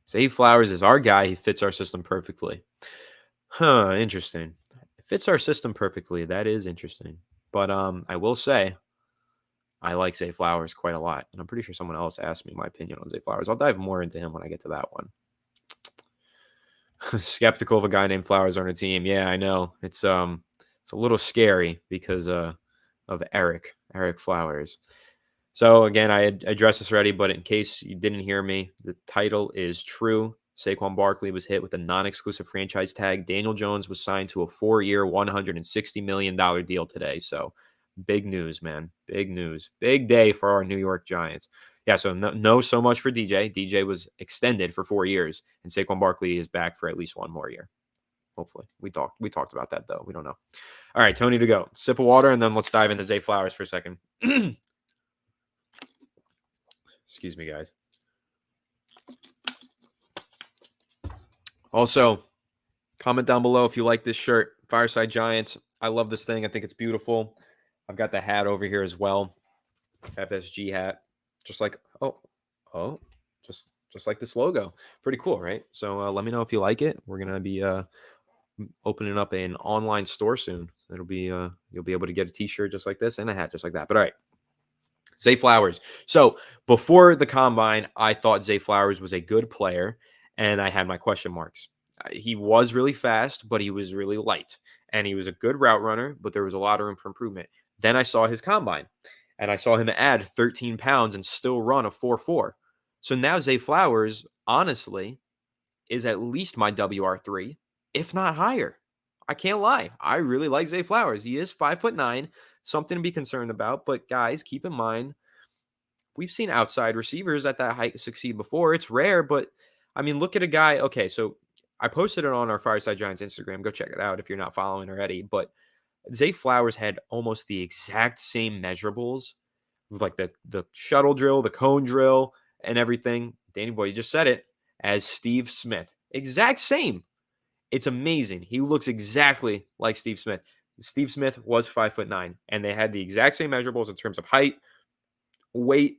Zay Flowers is our guy. He fits our system perfectly. Interesting. It fits our system perfectly. That is interesting. But I will say I like Zay Flowers quite a lot. And I'm pretty sure someone else asked me my opinion on Zay Flowers. I'll dive more into him when I get to that one. Skeptical of a guy named Flowers on a team. Yeah, I know. It's a little scary because of Eric Flowers. So again, I addressed this already, but in case you didn't hear me, the title is true. Saquon Barkley was hit with a non-exclusive franchise tag. Daniel Jones was signed to a 4-year, $160 million deal today. So big news, man. Big news. Big day for our New York Giants. Yeah, so no so much for DJ. DJ was extended for 4 years, and Saquon Barkley is back for at least one more year. Hopefully. We talked about that, though. We don't know. All right, Tony to go. Sip of water, and then let's dive into Zay Flowers for a second. Excuse me, guys. Also, comment down below if you like this shirt. Fireside Giants. I love this thing. I think it's beautiful. I've got the hat over here as well. FSG hat. Just like, just like this logo. Pretty cool, right? So let me know if you like it. We're going to be opening up an online store soon. It'll be you'll be able to get a t-shirt just like this and a hat just like that. But all right. Zay Flowers. So before the combine, I thought Zay Flowers was a good player, and I had my question marks. He was really fast, but he was really light, and he was a good route runner, but there was a lot of room for improvement. Then I saw his combine, and I saw him add 13 pounds and still run a 4.4. So now Zay Flowers, honestly, is at least my WR3, if not higher. I can't lie. I really like Zay Flowers. He is 5'9", something to be concerned about. But guys, keep in mind, we've seen outside receivers at that height succeed before. It's rare, but I mean, look at a guy. Okay, so I posted it on our Fireside Giants Instagram. Go check it out if you're not following already. But Zay Flowers had almost the exact same measurables with like the shuttle drill, the cone drill, and everything. Danny Boy, you just said it, as Steve Smith. Exact same. It's amazing. He looks exactly like Steve Smith. Steve Smith was 5'9", and they had the exact same measurables in terms of height, weight,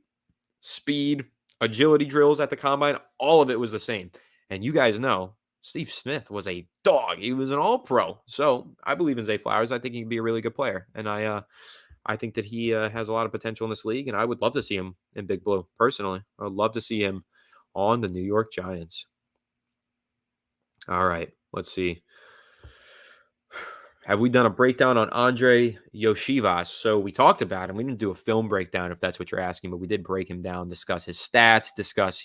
speed, agility drills at the combine, all of it was the same. And you guys know Steve Smith was a dog. He was an all-pro. So I believe in Zay Flowers. I think he can be a really good player. And I think that he has a lot of potential in this league. And I would love to see him in Big Blue, personally. I would love to see him on the New York Giants. All right, let's see. Have we done a breakdown on Andre Yoshivas? So we talked about him. We didn't do a film breakdown if that's what you're asking, but we did break him down, discuss his stats, discuss,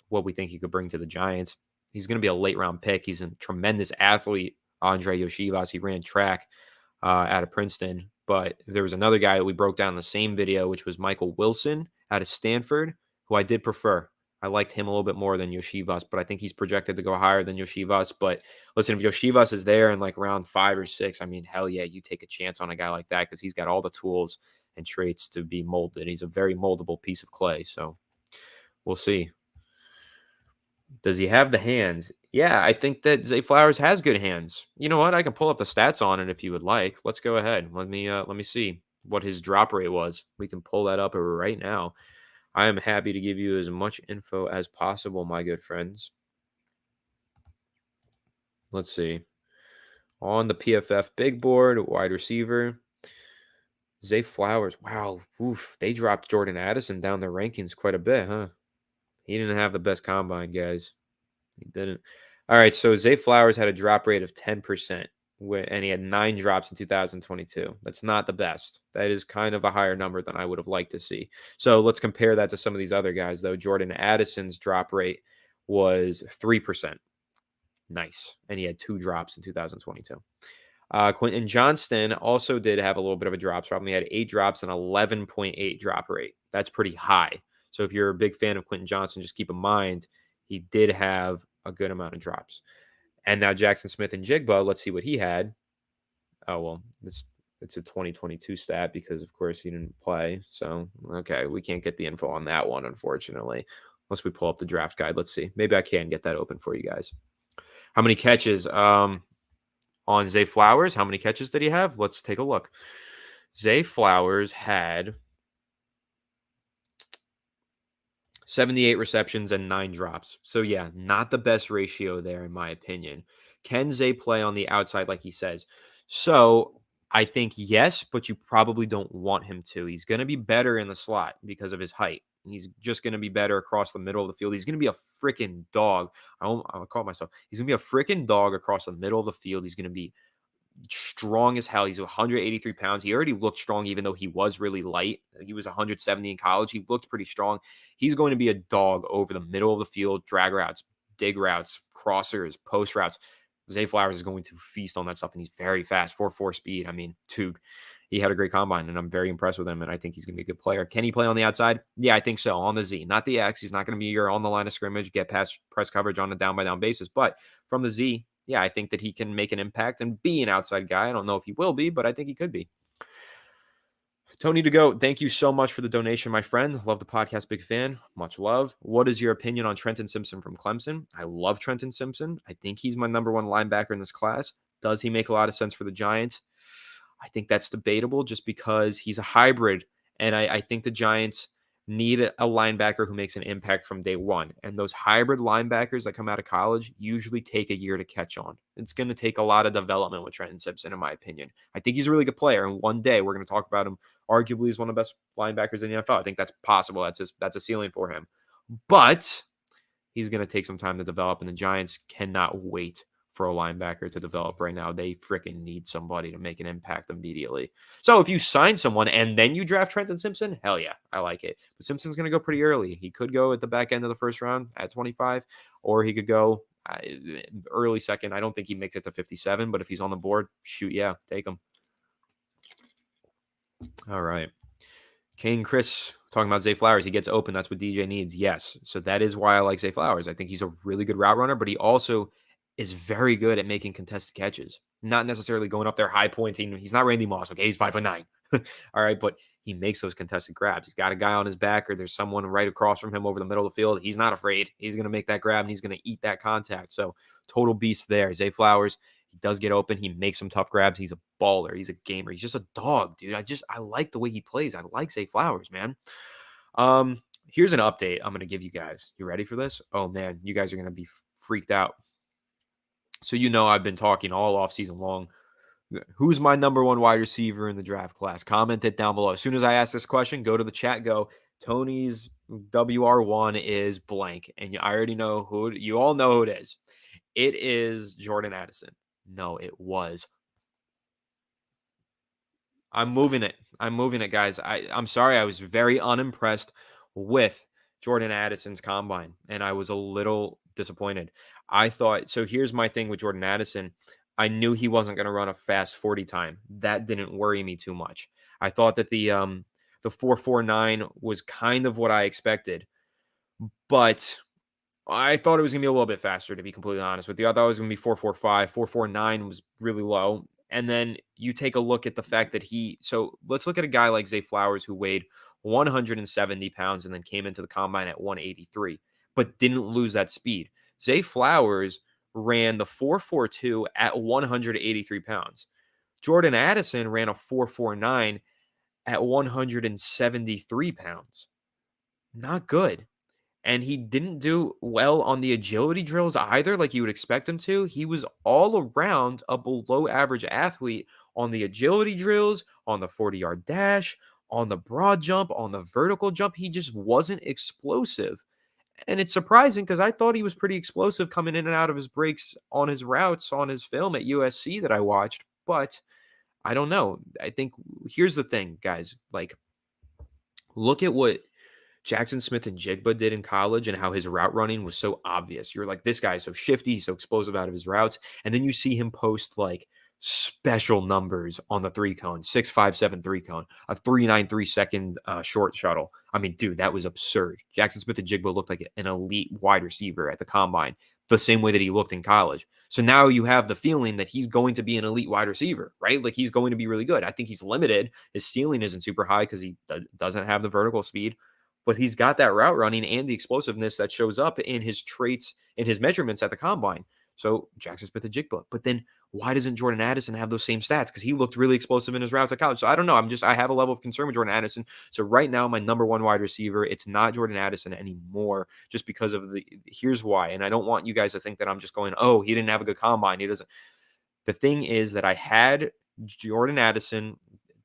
what we think he could bring to the Giants. He's going to be a late round pick. He's a tremendous athlete, Andre Yoshivas. He ran track out of Princeton. But there was another guy that we broke down in the same video, which was Michael Wilson out of Stanford, who I did prefer. I liked him a little bit more than Yoshivas, but I think he's projected to go higher than Yoshivas. But listen, if Yoshivas is there in like round 5 or 6, I mean, hell yeah, you take a chance on a guy like that because he's got all the tools and traits to be molded. He's a very moldable piece of clay. So we'll see. Does he have the hands? Yeah, I think that Zay Flowers has good hands. You know what? I can pull up the stats on it if you would like. Let's go ahead. Let me see what his drop rate was. We can pull that up right now. I am happy to give you as much info as possible, my good friends. Let's see. On the PFF big board, wide receiver, Zay Flowers. Wow. Oof. They dropped Jordan Addison down their rankings quite a bit, huh? He didn't have the best combine, guys. He didn't. All right. So Zay Flowers had a drop rate of 10%, and he had 9 drops in 2022. That's not the best. That is kind of a higher number than I would have liked to see. So let's compare that to some of these other guys, though. Jordan Addison's drop rate was 3%. Nice. And he had 2 drops in 2022. Quentin Johnston also did have a little bit of a drop problem. He had 8 drops and 11.8 drop rate. That's pretty high. So if you're a big fan of Quentin Johnston, just keep in mind he did have a good amount of drops. And now Jackson Smith and Jigba, let's see what he had. Oh, well, it's a 2022 stat because, of course, he didn't play. So, okay, we can't get the info on that one, unfortunately, unless we pull up the draft guide. Let's see. Maybe I can get that open for you guys. How many catches? On Zay Flowers, how many catches did he have? Let's take a look. Zay Flowers had 78 receptions and 9 drops. So, yeah, not the best ratio there, in my opinion. Can Zay play on the outside like he says? So, I think yes, but you probably don't want him to. He's going to be better in the slot because of his height. He's just going to be better across the middle of the field. He's going to be a freaking dog. I'll call myself. He's going to be a freaking dog across the middle of the field. He's going to be strong as hell. He's 183 pounds. He already looked strong, even though he was really light. He was 170 in college. He looked pretty strong. He's going to be a dog over the middle of the field, drag routes, dig routes, crossers, post routes. Zay Flowers is going to feast on that stuff, and he's very fast, 4.4 speed. I mean, dude, he had a great combine, and I'm very impressed with him, and I think he's going to be a good player. Can he play on the outside? Yeah, I think so, on the Z. Not the X. He's not going to be your on the line of scrimmage, get past press coverage on a down-by-down basis, but from the Z, yeah, I think that he can make an impact and be an outside guy. I don't know if he will be, but I think he could be. Tony to go. Thank you so much for the donation, my friend. Love the podcast. Big fan. Much love. What is your opinion on Trenton Simpson from Clemson? I love Trenton Simpson. I think he's my number 1 linebacker in this class. Does he make a lot of sense for the Giants? I think that's debatable just because he's a hybrid. And I think the Giants need a linebacker who makes an impact from day one. And those hybrid linebackers that come out of college usually take a year to catch on. It's going to take a lot of development with Trenton Simpson, in my opinion. I think he's a really good player. And one day we're going to talk about him arguably as one of the best linebackers in the NFL. I think that's possible. That's a ceiling for him. But he's going to take some time to develop, and the Giants cannot wait for a linebacker to develop right now. They freaking need somebody to make an impact immediately. So if you sign someone and then you draft Trenton Simpson, hell yeah, I like it. But Simpson's going to go pretty early. He could go at the back end of the first round at 25, or he could go early second. I don't think he makes it to 57, but if he's on the board, shoot, yeah, take him. All right. Kane Chris talking about Zay Flowers. He gets open. That's what DJ needs. Yes. So that is why I like Zay Flowers. I think he's a really good route runner, but he also is very good at making contested catches. Not necessarily going up there high pointing. He's not Randy Moss. Okay. He's 5'9". All right. But he makes those contested grabs. He's got a guy on his back, or there's someone right across from him over the middle of the field. He's not afraid. He's going to make that grab, and he's going to eat that contact. So total beast there. Zay Flowers, he does get open. He makes some tough grabs. He's a baller. He's a gamer. He's just a dog, dude. I like the way he plays. I like Zay Flowers, man. here's an update I'm going to give you guys. You ready for this? Oh man, you guys are going to be freaked out. So I've been talking all off season long. Who's my number one wide receiver in the draft class? Comment it down below. As soon as I ask this question, go to the chat, go, Tony's WR1 is blank. And I already know you all know who it is. It is Jordan Addison. No, it was. I'm moving it. I'm moving it, guys. I'm sorry. I was very unimpressed with Jordan Addison's combine, and I was a little disappointed. I thought, so here's my thing with Jordan Addison. I knew he wasn't going to run a fast 40 time. That didn't worry me too much. I thought that the 4.49 was kind of what I expected, but I thought it was going to be a little bit faster, to be completely honest with you. I thought it was going to be 4.45. 4.49 was really low. And then you take a look at the fact that so let's look at a guy like Zay Flowers who weighed 170 pounds and then came into the combine at 183, but didn't lose that speed. Zay Flowers ran the 4.42 at 183 pounds. Jordan Addison ran a 4.49 at 173 pounds. Not good. And he didn't do well on the agility drills either, like you would expect him to. He was all around a below average athlete on the agility drills, on the 40-yard dash, on the broad jump, on the vertical jump. He just wasn't explosive. And it's surprising because I thought he was pretty explosive coming in and out of his breaks on his routes on his film at USC that I watched. But I don't know. I think here's the thing, guys. Like, look at what Jackson Smith and Jigba did in college and how his route running was so obvious. You're like, this guy is so shifty, he's so explosive out of his routes. And then you see him post like special numbers on the 3-cone, 6.57 3-cone, a 3.93 second short shuttle. I mean, dude, that was absurd. Jackson Smith and Jigba looked like an elite wide receiver at the combine, the same way that he looked in college. So now you have the feeling that he's going to be an elite wide receiver, right? Like he's going to be really good. I think he's limited. His ceiling isn't super high because he doesn't have the vertical speed, but he's got that route running and the explosiveness that shows up in his traits, in his measurements at the combine. So Jackson Smith and Jigba. But then why doesn't Jordan Addison have those same stats? Because he looked really explosive in his routes at college. So I don't know. I have a level of concern with Jordan Addison. So right now, my number one wide receiver, it's not Jordan Addison anymore, just because of here's why. And I don't want you guys to think that I'm just going, oh, he didn't have a good combine. He doesn't. The thing is that I had Jordan Addison.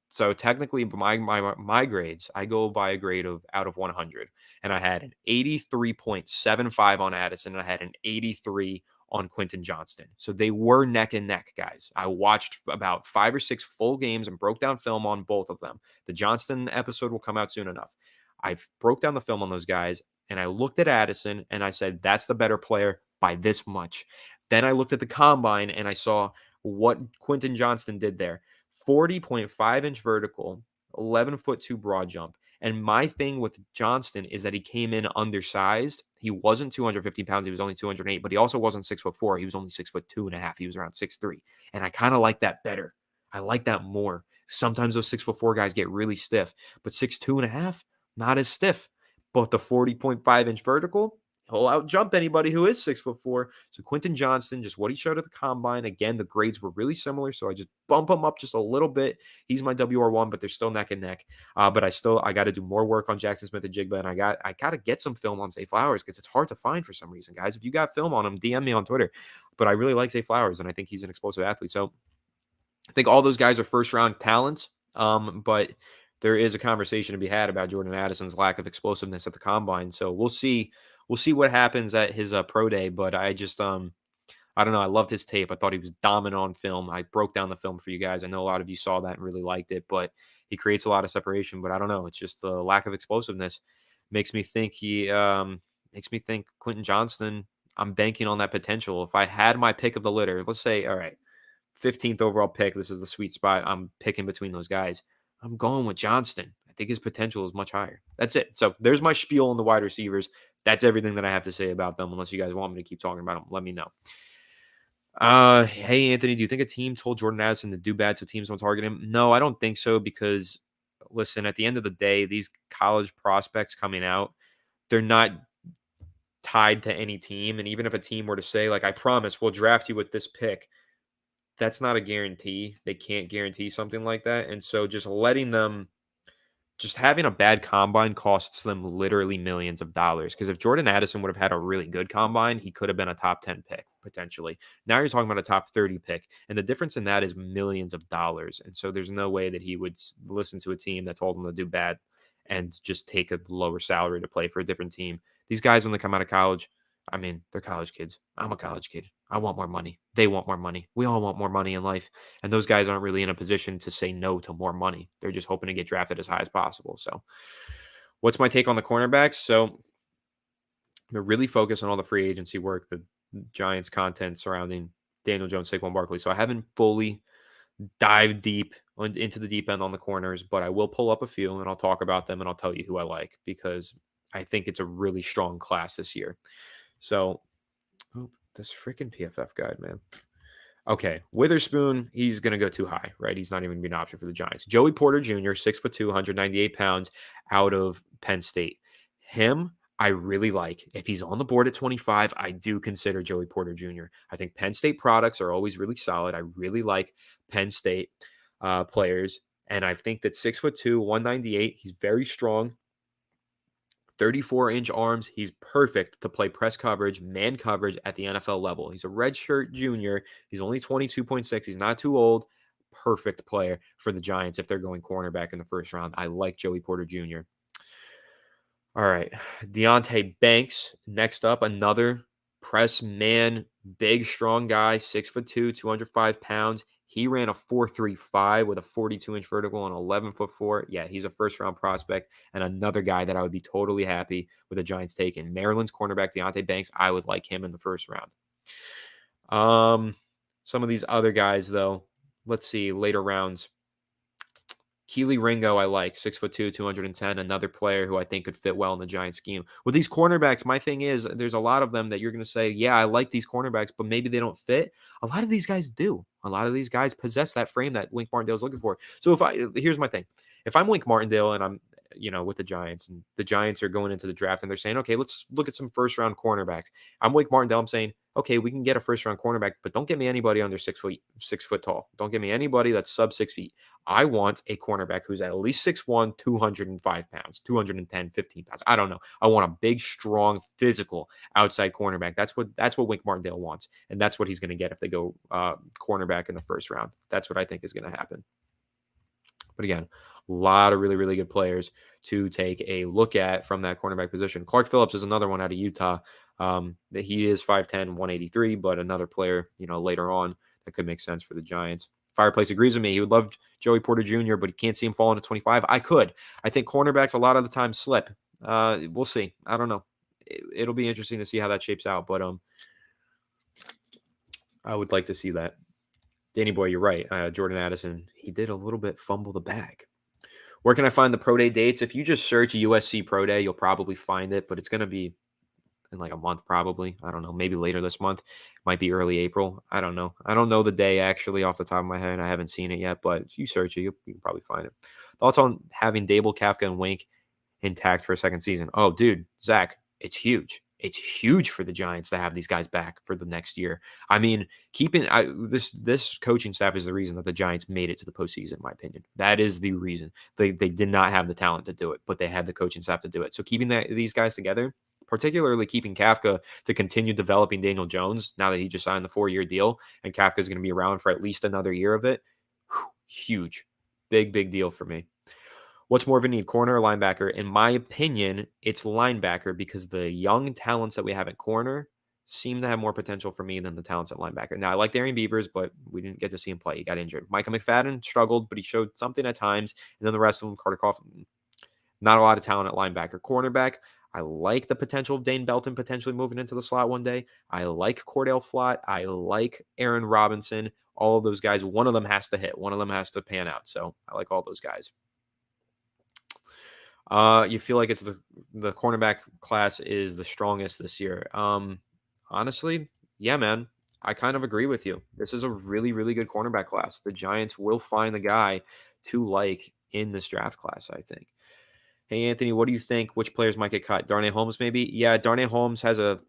So technically, my grades, I go by a grade of out of 100, and I had an 83.75 on Addison, and I had an 83 on Quentin Johnston. So they were neck and neck, guys. I watched about 5 or 6 full games and broke down film on both of them. The Johnston episode will come out soon enough. I broke down the film on those guys, and I looked at Addison, and I said, that's the better player by this much. Then I looked at the combine, and I saw what Quentin Johnston did there. 40.5-inch vertical, 11'2" broad jump. And my thing with Johnston is that he came in undersized. He wasn't 250 pounds. He was only 208, but he also wasn't 6'4". He was only 6'2.5". He was around 6'3". And I kind of like that better. I like that more. Sometimes those 6'4" guys get really stiff, but 6'2.5", not as stiff. But the 40.5-inch vertical, he'll out jump anybody who is 6'4". So Quentin Johnston, just what he showed at the combine. Again, the grades were really similar, so I just bump him up just a little bit. He's my WR1, but they're still neck and neck. But I got to do more work on Jackson Smith and Jigba, and I got to get some film on Zay Flowers because it's hard to find for some reason, guys. If you got film on him, DM me on Twitter. But I really like Zay Flowers, and I think he's an explosive athlete. So I think all those guys are first-round talents, but there is a conversation to be had about Jordan Addison's lack of explosiveness at the combine. So we'll see. We'll see what happens at his pro day. But I just I don't know. I loved his tape. I thought he was dominant on film. I broke down the film for you guys. I know a lot of you saw that and really liked it. But he creates a lot of separation. But I don't know. It's just the lack of explosiveness makes me think Quentin Johnston. I'm banking on that potential. If I had my pick of the litter, let's say, all right, 15th overall pick. This is the sweet spot. I'm picking between those guys. I'm going with Johnston. I think his potential is much higher. That's it. So there's my spiel on the wide receivers. That's everything that I have to say about them. Unless you guys want me to keep talking about them, let me know. Hey, Anthony, do you think a team told Jordan Addison to do bad so teams don't target him? No, I don't think so because, listen, at the end of the day, these college prospects coming out, they're not tied to any team. And even if a team were to say, like, I promise we'll draft you with this pick, that's not a guarantee. They can't guarantee something like that. And so just letting them just having a bad combine costs them literally millions of dollars. Because if Jordan Addison would have had a really good combine, he could have been a top 10 pick potentially. Now you're talking about a top 30 pick. And the difference in that is millions of dollars. And so there's no way that he would listen to a team that told him to do bad and just take a lower salary to play for a different team. These guys, when they come out of college, I mean, they're college kids. I'm a college kid. I want more money. They want more money. We all want more money in life. And those guys aren't really in a position to say no to more money. They're just hoping to get drafted as high as possible. So, what's my take on the cornerbacks? So, I'm really focused on all the free agency work, the Giants content surrounding Daniel Jones, Saquon Barkley. So, I haven't fully dived deep into the deep end on the corners, but I will pull up a few and I'll talk about them and I'll tell you who I like because I think it's a really strong class this year. So, this freaking PFF guide, man. Okay, Witherspoon, he's going to go too high, right? He's not even going to be an option for the Giants. Joey Porter Jr., 6'2", 198 pounds, out of Penn State. Him, I really like. If he's on the board at 25, I do consider Joey Porter Jr. I think Penn State products are always really solid. I really like Penn State players, and I think that 6'2", 198, he's very strong. 34-inch arms. He's perfect to play press coverage, man coverage at the NFL level. He's a redshirt junior. He's only 22.6. He's not too old. Perfect player for the Giants if they're going cornerback in the first round. I like Joey Porter Jr. All right. Deontay Banks. Next up, another press man, big, strong guy, 6'2", 205 pounds. He ran a 4.35 with a 42-inch vertical and 11'4". Yeah, he's a first-round prospect and another guy that I would be totally happy with the Giants taking. Maryland's cornerback Deontay Banks, I would like him in the first round. Some of these other guys, though, let's see, later rounds. Keely Ringo, I like 6'2", 210, another player who I think could fit well in the Giants scheme. With these cornerbacks, my thing is there's a lot of them that you're going to say, yeah, I like these cornerbacks, but maybe they don't fit. A lot of these guys do. A lot of these guys possess that frame that Wink Martindale's looking for. So here's my thing. If I'm Wink Martindale and I'm, with the Giants and the Giants are going into the draft and they're saying, okay, let's look at some first round cornerbacks. I'm Wink Martindale. I'm saying, okay, we can get a first round cornerback, but don't get me anybody under 6 foot tall. Don't get me anybody that's sub 6 feet. I want a cornerback who's at least 6'1", 205 pounds, 210, 15 pounds. I don't know. I want a big, strong, physical outside cornerback. That's what Wink Martindale wants. And that's what he's going to get if they go cornerback in the first round. That's what I think is going to happen. But again, a lot of really, really good players to take a look at from that cornerback position. Clark Phillips is another one out of Utah. That he is 5'10", 183, but another player, later on that could make sense for the Giants. Fireplace agrees with me. He would love Joey Porter Jr., but he can't see him falling to 25. I could. I think cornerbacks a lot of the time slip. We'll see. I don't know. It'll be interesting to see how that shapes out, but I would like to see that. Danny Boy, you're right. Jordan Addison, he did a little bit fumble the bag. Where can I find the pro day dates? If you just search USC Pro Day, you'll probably find it, but it's going to be in like a month probably. I don't know. Maybe later this month. Might be early April. I don't know. I don't know the day actually off the top of my head. I haven't seen it yet, but if you search it, you can probably find it. Thoughts on having Dable, Kafka, and Wink intact for a second season? Oh, dude, Zach, it's huge. It's huge for the Giants to have these guys back for the next year. I mean, this coaching staff is the reason that the Giants made it to the postseason, in my opinion. That is the reason. They did not have the talent to do it, but they had the coaching staff to do it. So keeping these guys together, particularly keeping Kafka to continue developing Daniel Jones now that he just signed the 4-year deal, and Kafka is going to be around for at least another year of it. Huge. Big deal for me. What's more of a need, corner or linebacker? In my opinion, it's linebacker because the young talents that we have at corner seem to have more potential for me than the talents at linebacker. Now, I like Darian Beavers, but we didn't get to see him play. He got injured. Micah McFadden struggled, but he showed something at times. And then the rest of them, Carter Coughlin, not a lot of talent at linebacker. Cornerback, I like the potential of Dane Belton potentially moving into the slot one day. I like Cordell Flott. I like Aaron Robinson. All of those guys, one of them has to hit. One of them has to pan out. So I like all those guys. You feel like it's the cornerback class is the strongest this year. Honestly, yeah, man. I kind of agree with you. This is a really, really good cornerback class. The Giants will find the guy to like in this draft class, I think. Hey, Anthony, what do you think? Which players might get cut? Darnay Holmes, maybe? Yeah, Darnay Holmes has a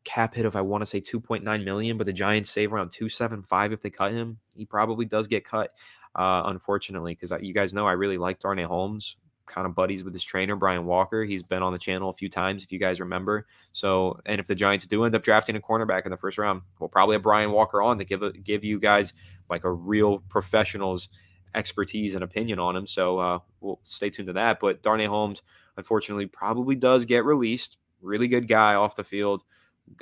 cap hit of, I want to say, $2.9 million, but the Giants save around $2.75 if they cut him. He probably does get cut, unfortunately, because you guys know I really like Darnay Holmes. kind of buddies with his trainer, Brian Walker. He's been on the channel a few times, if you guys remember. So, and if the Giants do end up drafting a cornerback in the first round, we'll probably have Brian Walker on to give you guys like a real professional's expertise and opinion on him. So we'll stay tuned to that. But Darnay Holmes, unfortunately, probably does get released. Really good guy off the field,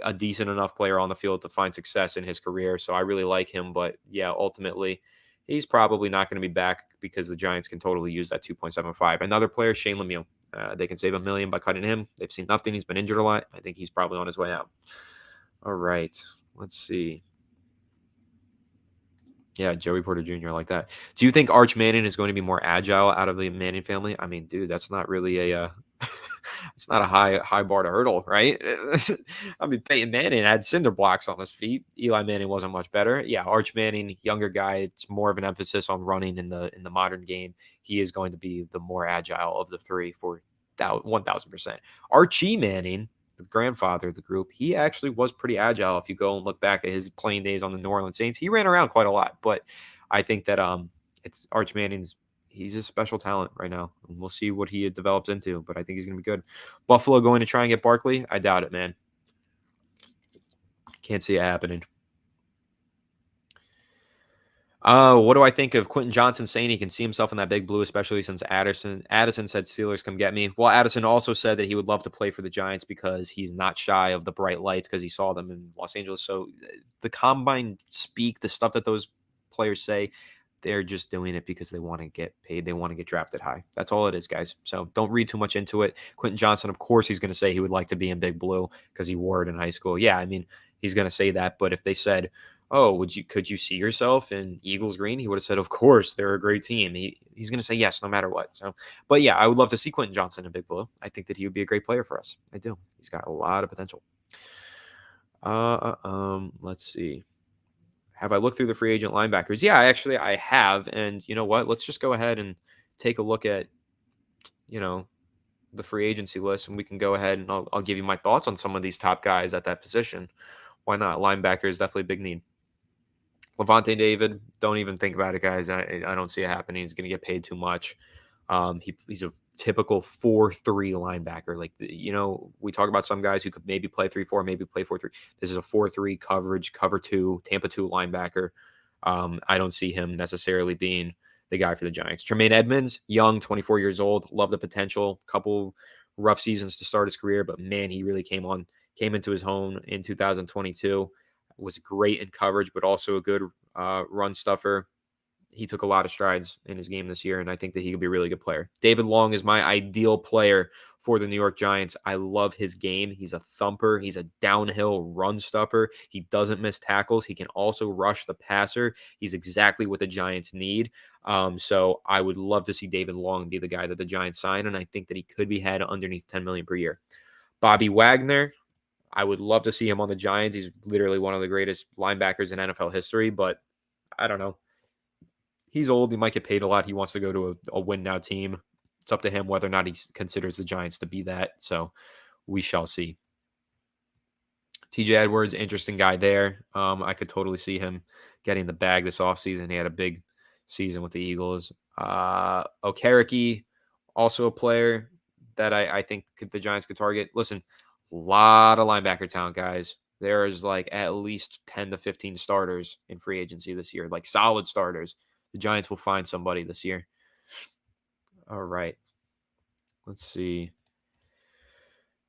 a decent enough player on the field to find success in his career. So I really like him. But yeah, ultimately, he's probably not going to be back because the Giants can totally use that 2.75. Another player, Shane Lemieux. They can save $1 million by cutting him. They've seen nothing. He's been injured a lot. I think he's probably on his way out. All right. Let's see. Yeah, Joey Porter Jr. like that. Do you think Arch Manning is going to be more agile out of the Manning family? I mean, dude, that's not really a it's not a high bar to hurdle, right? I mean, Peyton Manning had cinder blocks on his feet. Eli Manning wasn't much better. Yeah, Arch Manning, younger guy. It's more of an emphasis on running in the modern game. He is going to be the more agile of the three for 1,000%. Archie Manning, the grandfather of the group, he actually was pretty agile. If you go and look back at his playing days on the New Orleans Saints, he ran around quite a lot. But I think that it's Arch Manning's. He's a special talent right now, and we'll see what he develops into. But I think he's going to be good. Buffalo going to try and get Barkley? I doubt it, man. Can't see it happening. What do I think of Quentin Johnson saying he can see himself in that big blue, especially since Addison said Steelers come get me. Well, Addison also said that he would love to play for the Giants because he's not shy of the bright lights because he saw them in Los Angeles. So the combine speak, the stuff that those players say, they're just doing it because they want to get paid. They want to get drafted high. That's all it is, guys. So don't read too much into it. Quentin Johnson, of course, he's going to say he would like to be in big blue because he wore it in high school. Yeah, I mean, he's going to say that. But if they said, oh, could you see yourself in Eagles green? He would have said, of course, they're a great team. He's going to say yes, no matter what. So, but yeah, I would love to see Quentin Johnson in big blue. I think that he would be a great player for us. I do. He's got a lot of potential. Let's see. Have I looked through the free agent linebackers? Yeah, I have. And you know what? Let's just go ahead and take a look at, the free agency list, and we can go ahead and I'll give you my thoughts on some of these top guys at that position. Why not? Linebacker is definitely a big need. Levante David, don't even think about it, guys. I don't see it happening. He's going to get paid too much. He's a typical 4-3 linebacker. Like, we talk about some guys who could maybe play 3-4, maybe play 4-3. This is a 4-3 coverage, cover 2, Tampa 2 linebacker. I don't see him necessarily being the guy for the Giants. Tremaine Edmonds, young, 24 years old, love the potential. Couple rough seasons to start his career, but man, he really came into his own in 2022. Was great in coverage, but also a good run stuffer. He took a lot of strides in his game this year, and I think that he could be a really good player. David Long is my ideal player for the New York Giants. I love his game. He's a thumper. He's a downhill run stuffer. He doesn't miss tackles. He can also rush the passer. He's exactly what the Giants need. So I would love to see David Long be the guy that the Giants sign, and I think that he could be had underneath $10 million per year. Bobby Wagner, I would love to see him on the Giants. He's literally one of the greatest linebackers in NFL history, but I don't know. He's old. He might get paid a lot. He wants to go to a win-now team. It's up to him whether or not he considers the Giants to be that. So we shall see. TJ Edwards, interesting guy there. I could totally see him getting the bag this offseason. He had a big season with the Eagles. Okereke, also a player that I think the Giants could target. Listen, a lot of linebacker talent, guys. There is like at least 10 to 15 starters in free agency this year, like solid starters. The Giants will find somebody this year. All right. Let's see.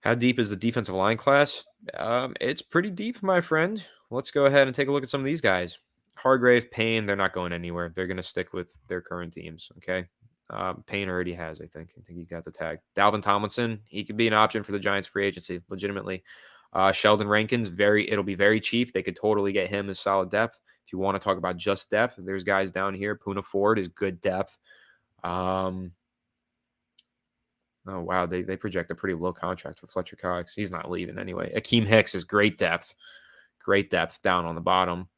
How deep is the defensive line class? It's pretty deep, my friend. Let's go ahead and take a look at some of these guys. Hargrave, Payne, they're not going anywhere. They're going to stick with their current teams, okay? Payne already has, I think. I think he got the tag. Dalvin Tomlinson, he could be an option for the Giants free agency, legitimately. Sheldon Rankins, it'll be very cheap. They could totally get him as solid depth. If you want to talk about just depth, there's guys down here. Poona Ford is good depth. Oh, wow. They project a pretty low contract for Fletcher Cox. He's not leaving anyway. Akeem Hicks is great depth. Great depth down on the bottom.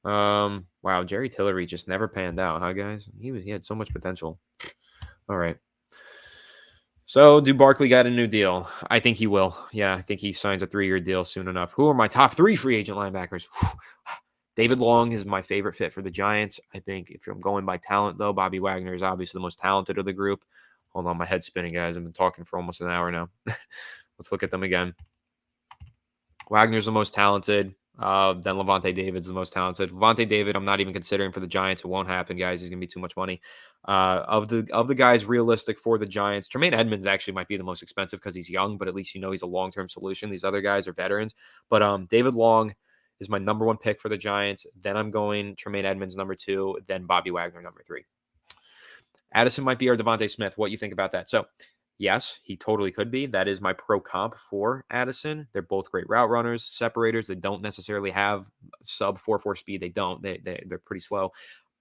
Wow. Jerry Tillery just never panned out, huh, guys? He had so much potential. All right. So, do Barkley got a new deal? I think he will. Yeah, I think he signs a 3-year deal soon enough. Who are my top 3 free agent linebackers? David Long is my favorite fit for the Giants. I think if I'm going by talent, though, Bobby Wagner is obviously the most talented of the group. Hold on, my head's spinning, guys. I've been talking for almost an hour now. Let's look at them again. Wagner's the most talented. Then Levante David's the most talented. Levante David, I'm not even considering for the Giants. It won't happen, guys. He's gonna be too much money. Of the guys realistic for the Giants, Tremaine Edmonds actually might be the most expensive because he's young, but at least he's a long-term solution. These other guys are veterans. But David Long is my number one pick for the Giants. Then I'm going Tremaine Edmonds number 2. Then Bobby Wagner number 3. Addison might be our Devontae Smith. What do you think about that? So, yes, he totally could be. That is my pro comp for Addison. They're both great route runners, separators. They don't necessarily have sub 4.4 speed. They don't. They're pretty slow.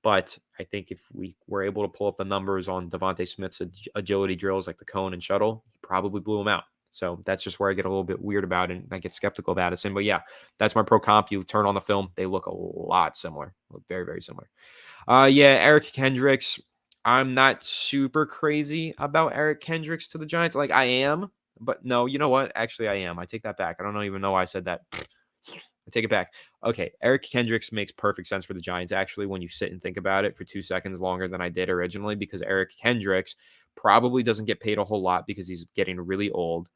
But I think if we were able to pull up the numbers on Devontae Smith's agility drills like the cone and shuttle, he probably blew them out. So that's just where I get a little bit weird about it, and I get skeptical of Addison. But yeah, that's my pro comp. You turn on the film, they look a lot similar. Look very, very similar. Yeah, Eric Kendricks. I'm not super crazy about Eric Kendricks to the Giants. Like, I am, but no, you know what? Actually, I am. I take that back. I don't even know why I said that. I take it back. Okay, Eric Kendricks makes perfect sense for the Giants, actually, when you sit and think about it for 2 seconds longer than I did originally, because Eric Kendricks probably doesn't get paid a whole lot because he's getting really old.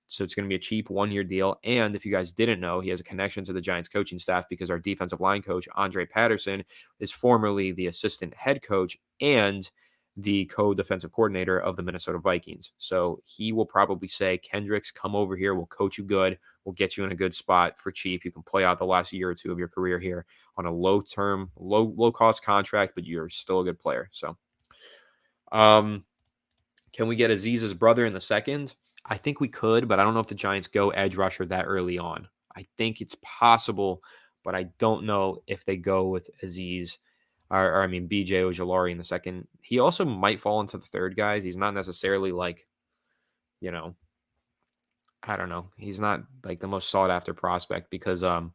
So it's going to be a cheap 1-year deal. And if you guys didn't know, he has a connection to the Giants coaching staff because our defensive line coach, Andre Patterson, is formerly the assistant head coach and the co-defensive coordinator of the Minnesota Vikings. So he will probably say, Kendricks, come over here. We'll coach you good. We'll get you in a good spot for cheap. You can play out the last year or 2 of your career here on a low-cost contract, but you're still a good player. So can we get Aziz's brother in the second? I think we could, but I don't know if the Giants go edge rusher that early on. I think it's possible, but I don't know if they go with Aziz or BJ Ojolari in the second. He also might fall into the third, guys. He's not necessarily like, I don't know. He's not like the most sought after prospect because BJ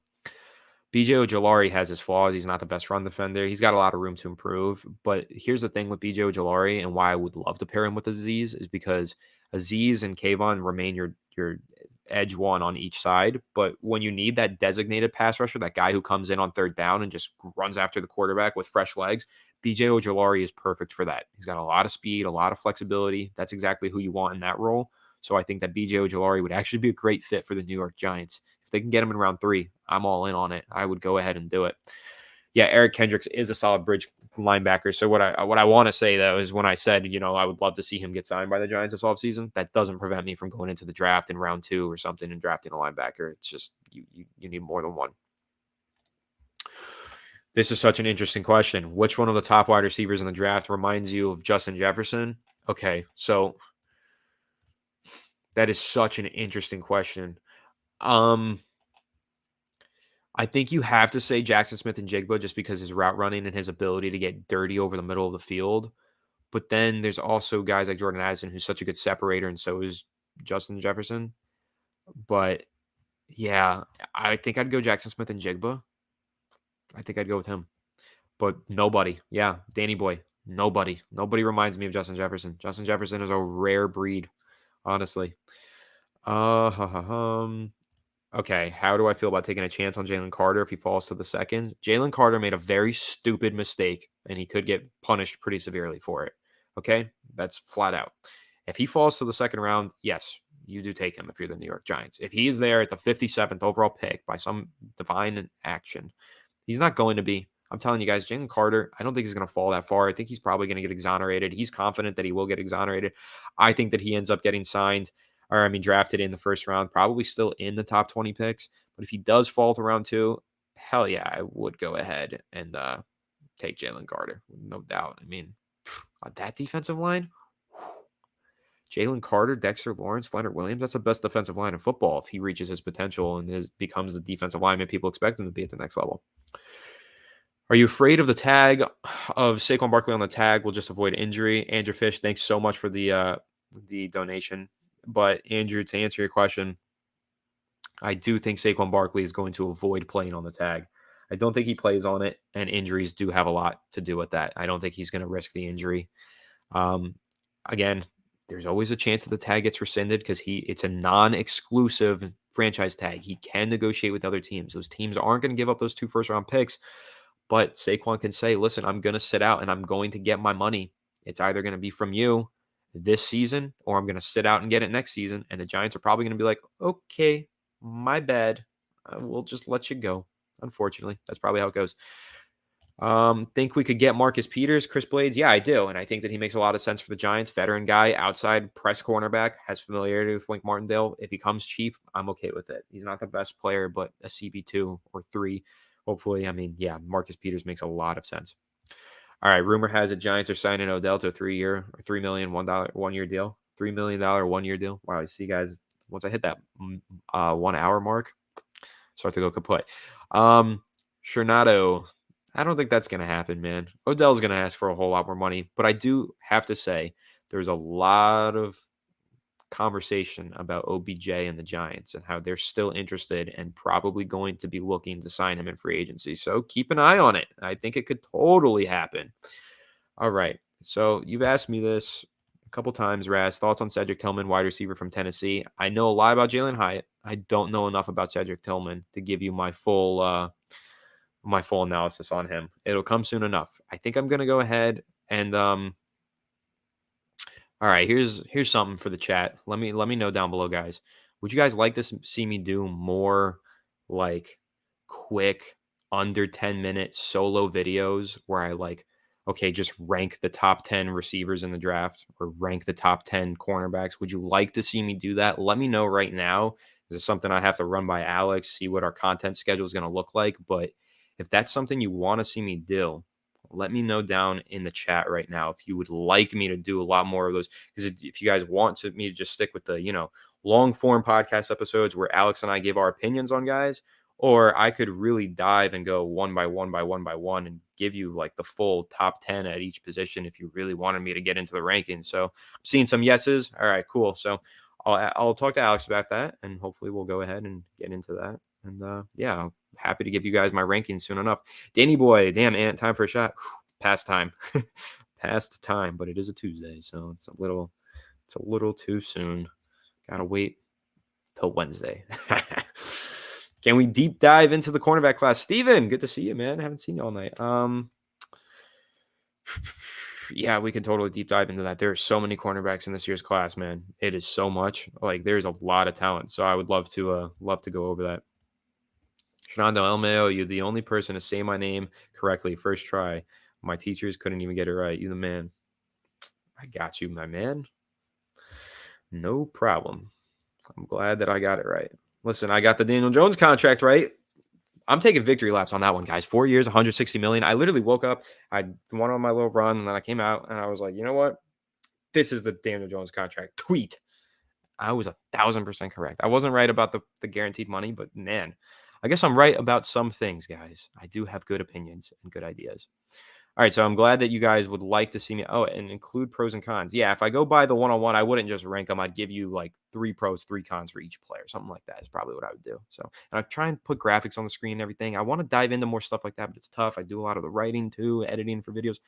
Ojolari has his flaws. He's not the best run defender. He's got a lot of room to improve. But here's the thing with BJ Ojolari and why I would love to pair him with Aziz is because Aziz and Kayvon remain your edge one on each side. But when you need that designated pass rusher, that guy who comes in on third down and just runs after the quarterback with fresh legs, BJ Ojolari is perfect for that. He's got a lot of speed, a lot of flexibility. That's exactly who you want in that role. So I think that BJ Ojolari would actually be a great fit for the New York Giants. If they can get him in round 3, I'm all in on it. I would go ahead and do it. Yeah, Eric Kendricks is a solid bridge linebacker. So what I want to say, though, is when I said, I would love to see him get signed by the Giants this offseason, that doesn't prevent me from going into the draft in round 2 or something and drafting a linebacker. It's just you need more than one. This is such an interesting question. Which one of the top wide receivers in the draft reminds you of Justin Jefferson? Okay, so that is such an interesting question. I think you have to say Jackson Smith-Njigba just because his route running and his ability to get dirty over the middle of the field. But then there's also guys like Jordan Addison, who's such a good separator, and so is Justin Jefferson. But yeah, I think I'd go Jackson Smith-Njigba. I think I'd go with him. But nobody. Yeah, Danny Boy. Nobody. Nobody reminds me of Justin Jefferson. Justin Jefferson is a rare breed, honestly. Okay, how do I feel about taking a chance on Jalen Carter if he falls to the second? Jalen Carter made a very stupid mistake, and he could get punished pretty severely for it. Okay, that's flat out. If he falls to the second round, yes, you do take him if you're the New York Giants. If he is there at the 57th overall pick by some divine action, he's not going to be. I'm telling you guys, Jalen Carter, I don't think he's going to fall that far. I think he's probably going to get exonerated. He's confident that he will get exonerated. I think that he ends up getting signed drafted in the first round, probably still in the top 20 picks. But if he does fall to round 2, hell yeah, I would go ahead and take Jalen Carter, no doubt. On that defensive line, Jalen Carter, Dexter Lawrence, Leonard Williams, that's the best defensive line in football if he reaches his potential and becomes the defensive lineman people expect him to be at the next level. Are you afraid of the tag of Saquon Barkley on the tag? We'll just avoid injury. Andrew Fish, thanks so much for the donation. But Andrew, to answer your question, I do think Saquon Barkley is going to avoid playing on the tag. I don't think he plays on it, and injuries do have a lot to do with that. I don't think he's going to risk the injury. Again, there's always a chance that the tag gets rescinded because it's a non-exclusive franchise tag. He can negotiate with other teams. Those teams aren't going to give up those 2 first-round picks, but Saquon can say, listen, I'm going to sit out, and I'm going to get my money. It's either going to be from you, this season, or I'm going to sit out and get it next season. And the Giants are probably going to be like, okay, my bad. We'll just let you go. Unfortunately, that's probably how it goes. Think we could get Marcus Peters, Chris Blades? Yeah, I do. And I think that he makes a lot of sense for the Giants. Veteran guy, outside press cornerback, has familiarity with Wink Martindale. If he comes cheap, I'm okay with it. He's not the best player, but a CB2 or 3, hopefully. I mean, yeah, Marcus Peters makes a lot of sense. All right, rumor has it Giants are signing Odell to a 3-year or $3 million, $1 deal. $3 million 1-year deal. Wow, you see, guys, once I hit that 1 hour mark, start to go kaput. Shernado, I don't think that's going to happen, man. Odell's going to ask for a whole lot more money, but I do have to say there's a lot of conversation about OBJ and the Giants and how they're still interested and probably going to be looking to sign him in free agency. So keep an eye on it. I think it could totally happen. All right. So you've asked me this a couple times, Raz. Thoughts on Cedric Tillman, wide receiver from Tennessee? I know a lot about Jalen Hyatt. I don't know enough about Cedric Tillman to give you my full analysis on him. It'll come soon enough. I think I'm gonna go ahead and all right, here's something for the chat. Let me know down below, guys. Would you guys like to see me do more like quick under 10-minute solo videos where I just rank the top 10 receivers in the draft or rank the top 10 cornerbacks? Would you like to see me do that? Let me know right now. This is something I have to run by Alex, see what our content schedule is going to look like. But if that's something you want to see me do, let me know down in the chat right now if you would like me to do a lot more of those. Because if you guys want me to just stick with the, long form podcast episodes where Alex and I give our opinions on guys, or I could really dive and go one by one and give you like the full top 10 at each position if you really wanted me to get into the rankings. So I'm seeing some yeses. All right, cool. So I'll talk to Alex about that, and hopefully we'll go ahead and get into that. And yeah, I'm happy to give you guys my rankings soon enough. Danny boy, damn, Ant, time for a shot. Past time. Past time, but it is a Tuesday, so it's a little too soon. Gotta wait till Wednesday. Can we deep dive into the cornerback class? Steven, good to see you, man. I haven't seen you all night. Yeah, we can totally deep dive into that. There are so many cornerbacks in this year's class, man. It is so much. Like, there's a lot of talent. So I would love to go over that. Fernando Elmeo, you're the only person to say my name correctly first try. My teachers couldn't even get it right. You the man. I got you, my man. No problem. I'm glad that I got it right. Listen, I got the Daniel Jones contract right. I'm taking victory laps on that one, guys. 4 years, $160 million. I literally woke up, I went on my little run, and then I came out and I was like, you know what? This is the Daniel Jones contract. Tweet. I was 1,000% correct. I wasn't right about the guaranteed money, but man, I guess I'm right about some things, guys. I do have good opinions and good ideas. All right, so I'm glad that you guys would like to see me. Oh, and include pros and cons. Yeah, if I go by the one-on-one, I wouldn't just rank them. I'd give you like 3 pros, 3 cons for each player. Something like that is probably what I would do. So, and I try and put graphics on the screen and everything. I want to dive into more stuff like that, but it's tough. I do a lot of the writing too, editing for videos.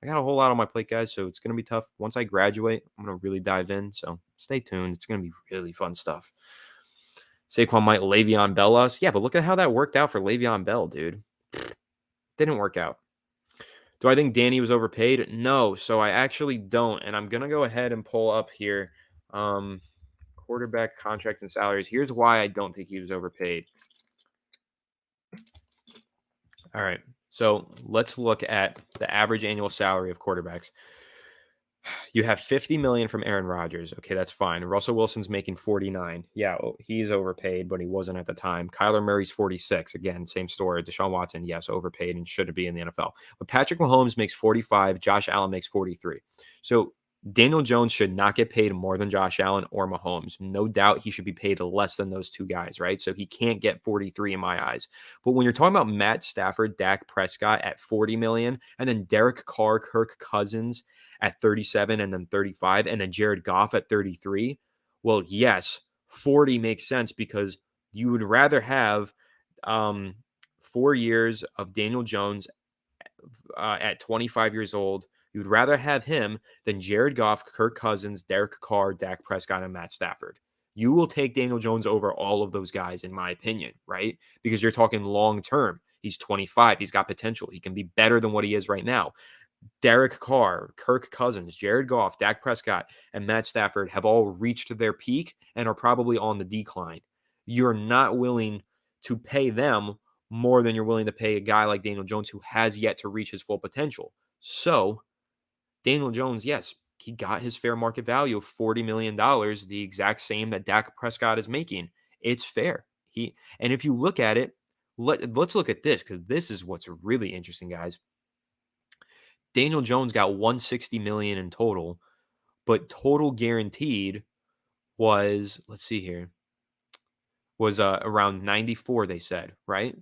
I got a whole lot on my plate, guys, so it's going to be tough. Once I graduate, I'm going to really dive in. So stay tuned. It's going to be really fun stuff. Saquon might Le'Veon Bell us. Yeah, but look at how that worked out for Le'Veon Bell, dude. Didn't work out. Do I think Danny was overpaid? No. So I actually don't. And I'm going to go ahead and pull up here quarterback contracts and salaries. Here's why I don't think he was overpaid. All right. So let's look at the average annual salary of quarterbacks. You have $50 million from Aaron Rodgers. Okay, that's fine. Russell Wilson's making 49. Yeah, he's overpaid, but he wasn't at the time. Kyler Murray's 46. Again, same story. Deshaun Watson, yes, overpaid and should be in the NFL. But Patrick Mahomes makes 45. Josh Allen makes 43. So Daniel Jones should not get paid more than Josh Allen or Mahomes. No doubt he should be paid less than those two guys, right? So he can't get 43 in my eyes. But when you're talking about Matt Stafford, Dak Prescott at 40 million, and then Derek Carr, Kirk Cousins at 37 and then 35, and then Jared Goff at 33, well, yes, 40 makes sense because you would rather have 4 years of Daniel Jones at 25 years old. You'd rather have him than Jared Goff, Kirk Cousins, Derek Carr, Dak Prescott, and Matt Stafford. You will take Daniel Jones over all of those guys, in my opinion, right? Because you're talking long term. He's 25. He's got potential. He can be better than what he is right now. Derek Carr, Kirk Cousins, Jared Goff, Dak Prescott, and Matt Stafford have all reached their peak and are probably on the decline. You're not willing to pay them more than you're willing to pay a guy like Daniel Jones who has yet to reach his full potential. So, Daniel Jones, yes, he got his fair market value of $40 million, the exact same that Dak Prescott is making. It's fair. And if you look at it, let's look at this because this is what's really interesting, guys. Daniel Jones got 160 million in total, but total guaranteed was, let's see here, was around 94, they said, right?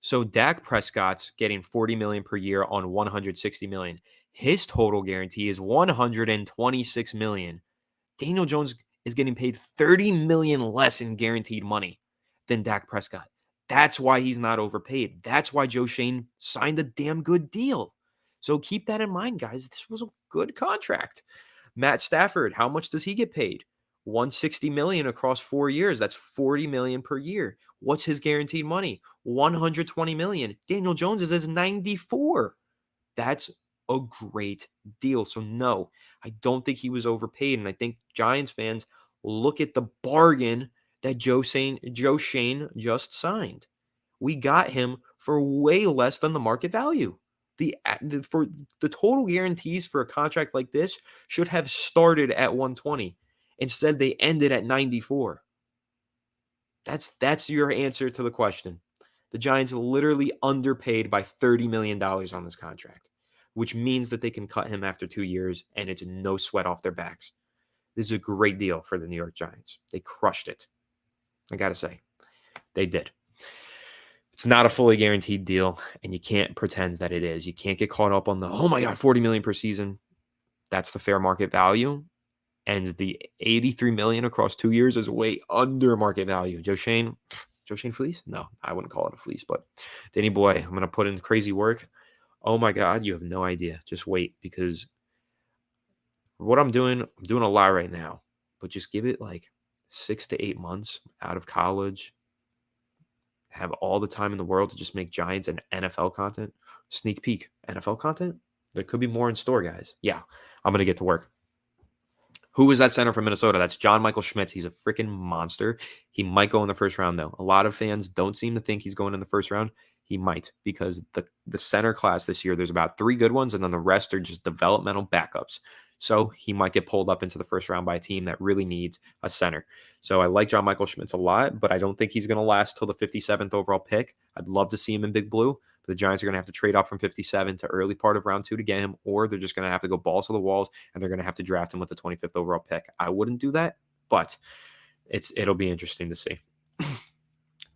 So Dak Prescott's getting 40 million per year on 160 million. His total guarantee is 126 million. Daniel Jones is getting paid 30 million less in guaranteed money than Dak Prescott. That's why he's not overpaid. That's why Joe Shane signed a damn good deal. So keep that in mind, guys. This was a good contract. Matt Stafford, how much does he get paid? 160 million across 4 years. That's 40 million per year. What's his guaranteed money? 120 million. Daniel Jones is 94. That's a great deal. So no, I don't think he was overpaid. And I think Giants fans look at the bargain that Joe Shane just signed. We got him for way less than the market value. For the total guarantees for a contract like this should have started at 120. Instead, they ended at 94. That's your answer to the question. The Giants literally underpaid by $30 million on this contract, which means that they can cut him after 2 years and it's no sweat off their backs. This is a great deal for the New York Giants. They crushed it. I got to say, they did. It's not a fully guaranteed deal, and you can't pretend that it is. You can't get caught up on the, oh my God, 40 million per season. That's the fair market value. And the 83 million across 2 years is way under market value. Joe Shane fleece? No, I wouldn't call it a fleece, but Danny boy, I'm going to put in crazy work. Oh my God, you have no idea. Just wait, because what I'm doing a lot right now, but just give it like 6 to 8 months out of college, have all the time in the world to just make Giants and NFL content. Sneak peek, NFL content? There could be more in store, guys. Yeah, I'm going to get to work. Who is that center from Minnesota? That's John Michael Schmitz. He's a freaking monster. He might go in the first round, though. A lot of fans don't seem to think he's going in the first round. He might, because the center class this year, there's about 3 good ones, and then the rest are just developmental backups. So he might get pulled up into the first round by a team that really needs a center. So I like John Michael Schmitz a lot, but I don't think he's going to last till the 57th overall pick. I'd love to see him in Big Blue. But the Giants are going to have to trade up from 57 to early part of round 2 to get him, or they're just going to have to go balls to the walls, and they're going to have to draft him with the 25th overall pick. I wouldn't do that, but it'll be interesting to see.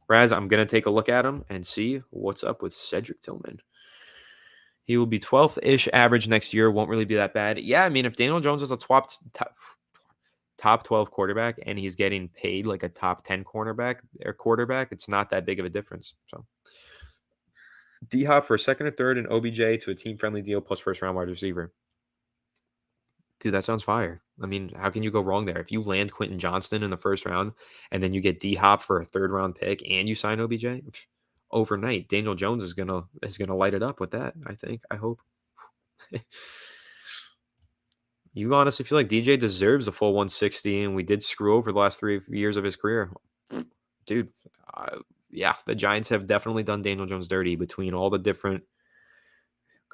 Raz, I'm going to take a look at him and see what's up with Cedric Tillman. He will be 12th-ish average next year. Won't really be that bad. Yeah, I mean, if Daniel Jones is a top 12 quarterback and he's getting paid like a top 10 quarterback, it's not that big of a difference. So D-Hop for a second or third and OBJ to a team-friendly deal plus first-round wide receiver. Dude, that sounds fire. I mean, how can you go wrong there? If you land Quentin Johnston in the first round and then you get D-Hop for a third-round pick and you sign OBJ, overnight, Daniel Jones is gonna light it up with that, I think. I hope. You honestly feel like DJ deserves a full 160, and we did screw over the last 3 years of his career. Dude, yeah, the Giants have definitely done Daniel Jones dirty between all the different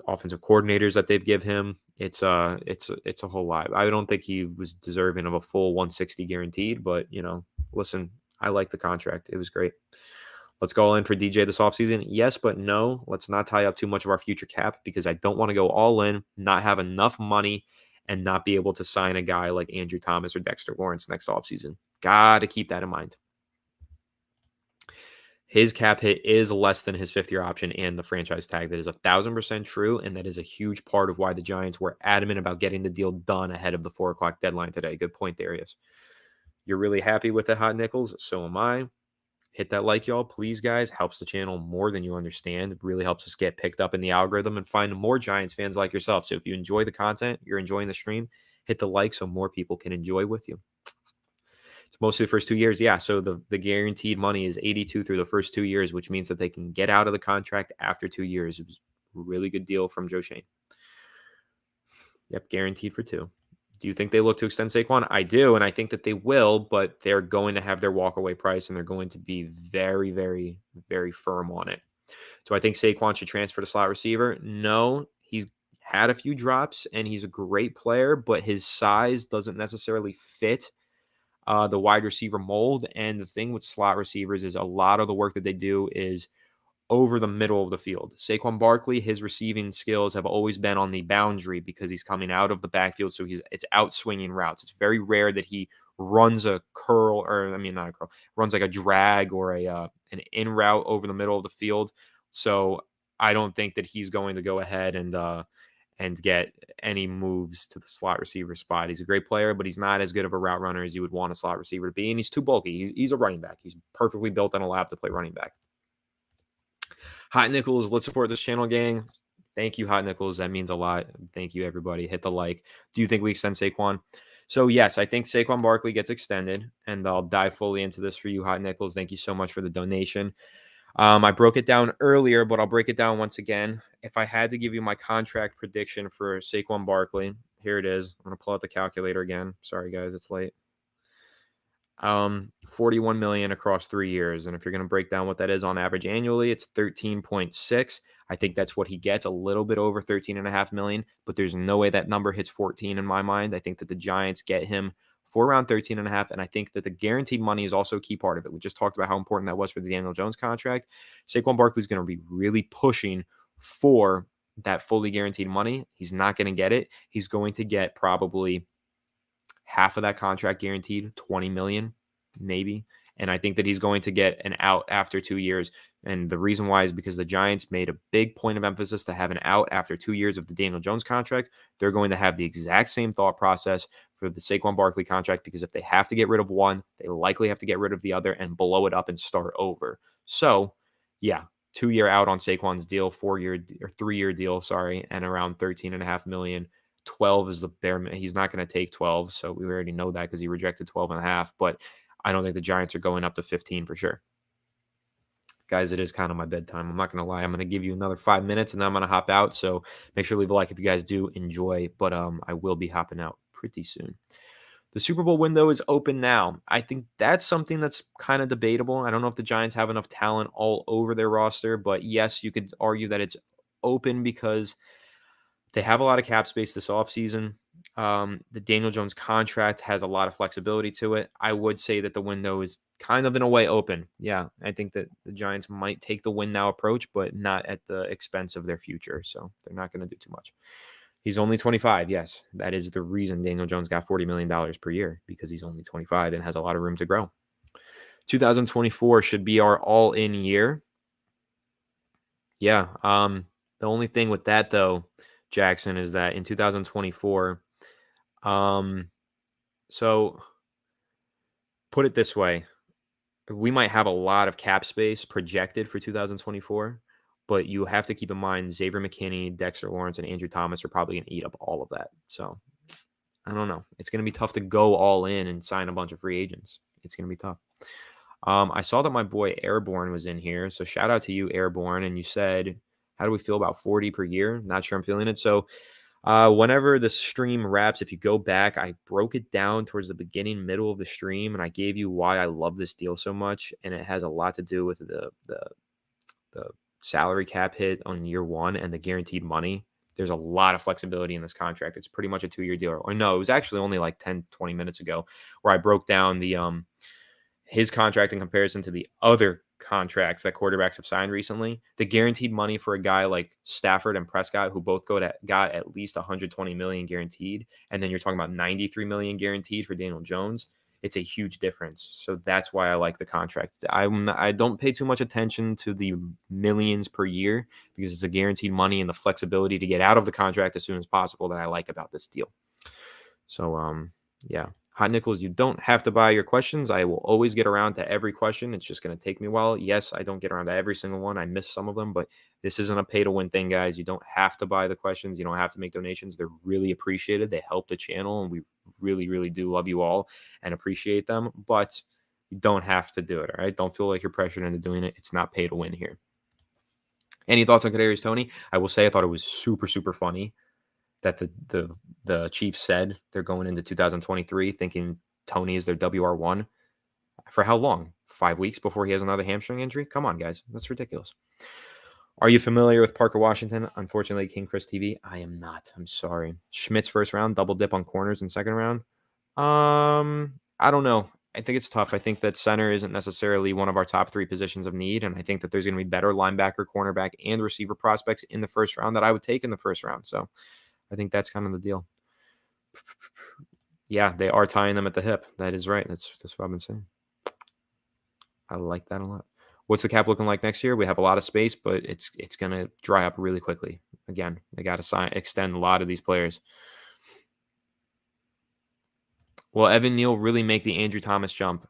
offensive coordinators that they've given him. It's a whole lot. I don't think he was deserving of a full 160 guaranteed, but listen, I like the contract. It was great. Let's go all in for DJ this offseason. Yes, but no. Let's not tie up too much of our future cap because I don't want to go all in, not have enough money, and not be able to sign a guy like Andrew Thomas or Dexter Lawrence next offseason. Got to keep that in mind. His cap hit is less than his 5th-year option and the franchise tag. That is 1,000% true, and that is a huge part of why the Giants were adamant about getting the deal done ahead of the 4 o'clock deadline today. Good point, Darius. You're really happy with the Hot Nickels? So am I. Hit that like, y'all. Please, guys. Helps the channel more than you understand. It really helps us get picked up in the algorithm and find more Giants fans like yourself. So if you enjoy the content, you're enjoying the stream, hit the like so more people can enjoy with you. It's mostly the first 2 years. Yeah, so the guaranteed money is 82 through the first 2 years, which means that they can get out of the contract after 2 years. It was a really good deal from Joe Shane. Yep, guaranteed for 2. Do you think they look to extend Saquon? I do, and I think that they will, but they're going to have their walkaway price, and they're going to be very, very, very firm on it. So I think Saquon should transfer to slot receiver. No, he's had a few drops, and he's a great player, but his size doesn't necessarily fit the wide receiver mold. And the thing with slot receivers is a lot of the work that they do is over the middle of the field. Saquon Barkley, his receiving skills have always been on the boundary because he's coming out of the backfield, so it's out swinging routes. It's very rare that he runs a curl, or I mean not a curl, runs like a drag or an in route over the middle of the field. So I don't think that he's going to go ahead and get any moves to the slot receiver spot. He's a great player, but he's not as good of a route runner as you would want a slot receiver to be, and he's too bulky. He's a running back. He's perfectly built on a lap to play running back. Hot Nickels, let's support this channel, gang. Thank you, Hot Nickels. That means a lot. Thank you, everybody. Hit the like. Do you think we extend Saquon? So, yes, I think Saquon Barkley gets extended, and I'll dive fully into this for you, Hot Nickels. Thank you so much for the donation. I broke it down earlier, but I'll break it down once again. If I had to give you my contract prediction for Saquon Barkley, here it is. I'm going to pull out the calculator again. Sorry, guys, it's late. 41 million across 3 years. And if you're going to break down what that is on average annually, it's 13.6. I think that's what he gets, a little bit over 13.5 million, but there's no way that number hits 14 in my mind. I think that the Giants get him for around 13.5. And I think that the guaranteed money is also a key part of it. We just talked about how important that was for the Daniel Jones contract. Saquon Barkley is going to be really pushing for that fully guaranteed money. He's not going to get it. He's going to get probably half of that contract guaranteed, 20 million, maybe. And I think that he's going to get an out after 2 years. And the reason why is because the Giants made a big point of emphasis to have an out after 2 years of the Daniel Jones contract. They're going to have the exact same thought process for the Saquon Barkley contract, because if they have to get rid of one, they likely have to get rid of the other and blow it up and start over. So, yeah, 2-year out on Saquon's deal, 4-year or 3-year deal, and around 13.5 million. 12 is the bare minimum. He's not going to take 12. So we already know that because he rejected 12.5. But I don't think the Giants are going up to 15 for sure. Guys, it is kind of my bedtime. I'm not going to lie. I'm going to give you another 5 minutes and then I'm going to hop out. So make sure to leave a like if you guys do enjoy. But I will be hopping out pretty soon. The Super Bowl window is open now. I think that's something that's kind of debatable. I don't know if the Giants have enough talent all over their roster. But yes, you could argue that it's open because they have a lot of cap space this offseason. The Daniel Jones contract has a lot of flexibility to it. I would say that the window is kind of in a way open. Yeah, I think that the Giants might take the win now approach, but not at the expense of their future. So they're not going to do too much. He's only 25. Yes, that is the reason Daniel Jones got $40 million per year, because he's only 25 and has a lot of room to grow. 2024 should be our all-in year. Yeah. The only thing with that, though, Jackson, is that in 2024, so put it this way, we might have a lot of cap space projected for 2024, but you have to keep in mind Xavier McKinney, Dexter Lawrence, and Andrew Thomas are probably going to eat up all of that. So I don't know. It's going to be tough to go all in and sign a bunch of free agents. It's going to be tough. I saw that my boy Airborne was in here. So shout out to you, Airborne. And you said, how do we feel about 40 per year? Not sure I'm feeling it. So whenever the stream wraps, if you go back, I broke it down towards the beginning, middle of the stream, and I gave you why I love this deal so much. And it has a lot to do with the salary cap hit on year one and the guaranteed money. There's a lot of flexibility in this contract. It's pretty much a 2-year deal. Or no, it was actually only like 10, 20 minutes ago where I broke down the his contract in comparison to the other contracts that quarterbacks have signed recently. The guaranteed money for a guy like Stafford and Prescott, who both got at least 120 million guaranteed, and then you're talking about 93 million guaranteed for Daniel Jones. It's a huge difference. So that's why I like the contract. I don't pay too much attention to the millions per year because it's a guaranteed money and the flexibility to get out of the contract as soon as possible that I like about this deal. So yeah. Hot Nickels, you don't have to buy your questions. I will always get around to every question. It's just going to take me a while. Yes, I don't get around to every single one. I miss some of them, but this isn't a pay-to-win thing, guys. You don't have to buy the questions. You don't have to make donations. They're really appreciated. They help the channel, and we really, really do love you all and appreciate them, but you don't have to do it, all right? Don't feel like you're pressured into doing it. It's not pay-to-win here. Any thoughts on Kadarius Toney? I will say I thought it was super, super funny that the Chiefs said they're going into 2023 thinking Tony is their WR1. For how long? 5 weeks before he has another hamstring injury? Come on, guys. That's ridiculous. Are you familiar with Parker Washington? Unfortunately, King Chris TV, I am not. I'm sorry. Schmidt's first round, double dip on corners in second round. I don't know. I think it's tough. I think that center isn't necessarily one of our top 3 positions of need, and I think that there's going to be better linebacker, cornerback, and receiver prospects in the first round that I would take in the first round. So I think that's kind of the deal. Yeah, they are tying them at the hip. That is right. That's what I've been saying. I like that a lot. What's the cap looking like next year? We have a lot of space, but it's going to dry up really quickly. Again, they got to extend a lot of these players. Will Evan Neal really make the Andrew Thomas jump?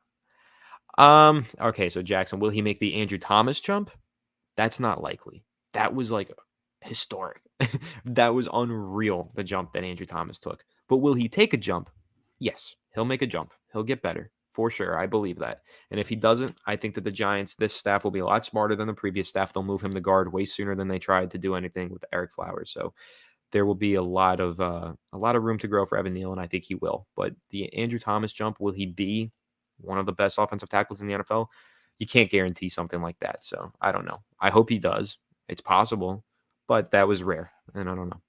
Okay, so Jackson, will he make the Andrew Thomas jump? That's not likely. That was like historic. That was unreal, the jump that Andrew Thomas took. But will he take a jump? Yes, he'll make a jump. He'll get better for sure. I believe that. And if he doesn't, I think that the Giants, this staff will be a lot smarter than the previous staff. They'll move him to guard way sooner than they tried to do anything with Eric Flowers. So there will be a lot of room to grow for Evan Neal, and I think he will. But the Andrew Thomas jump, will he be one of the best offensive tackles in the NFL? You can't guarantee something like that. So I don't know. I hope he does. It's possible, but that was rare, and I don't know.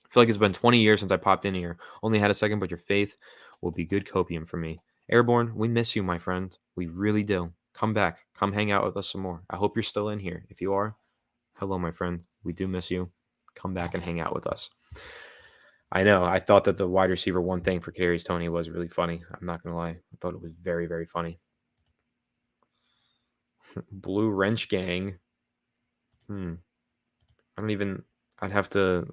I feel like it's been 20 years since I popped in here. Only had a second, but your faith will be good copium for me. Airborne, we miss you, my friend. We really do. Come back. Come hang out with us some more. I hope you're still in here. If you are, hello, my friend. We do miss you. Come back and hang out with us. I know. I thought that the wide receiver one thing for Kadarius Toney was really funny. I'm not going to lie. I thought it was very, very funny. Blue Wrench Gang. I'd have to.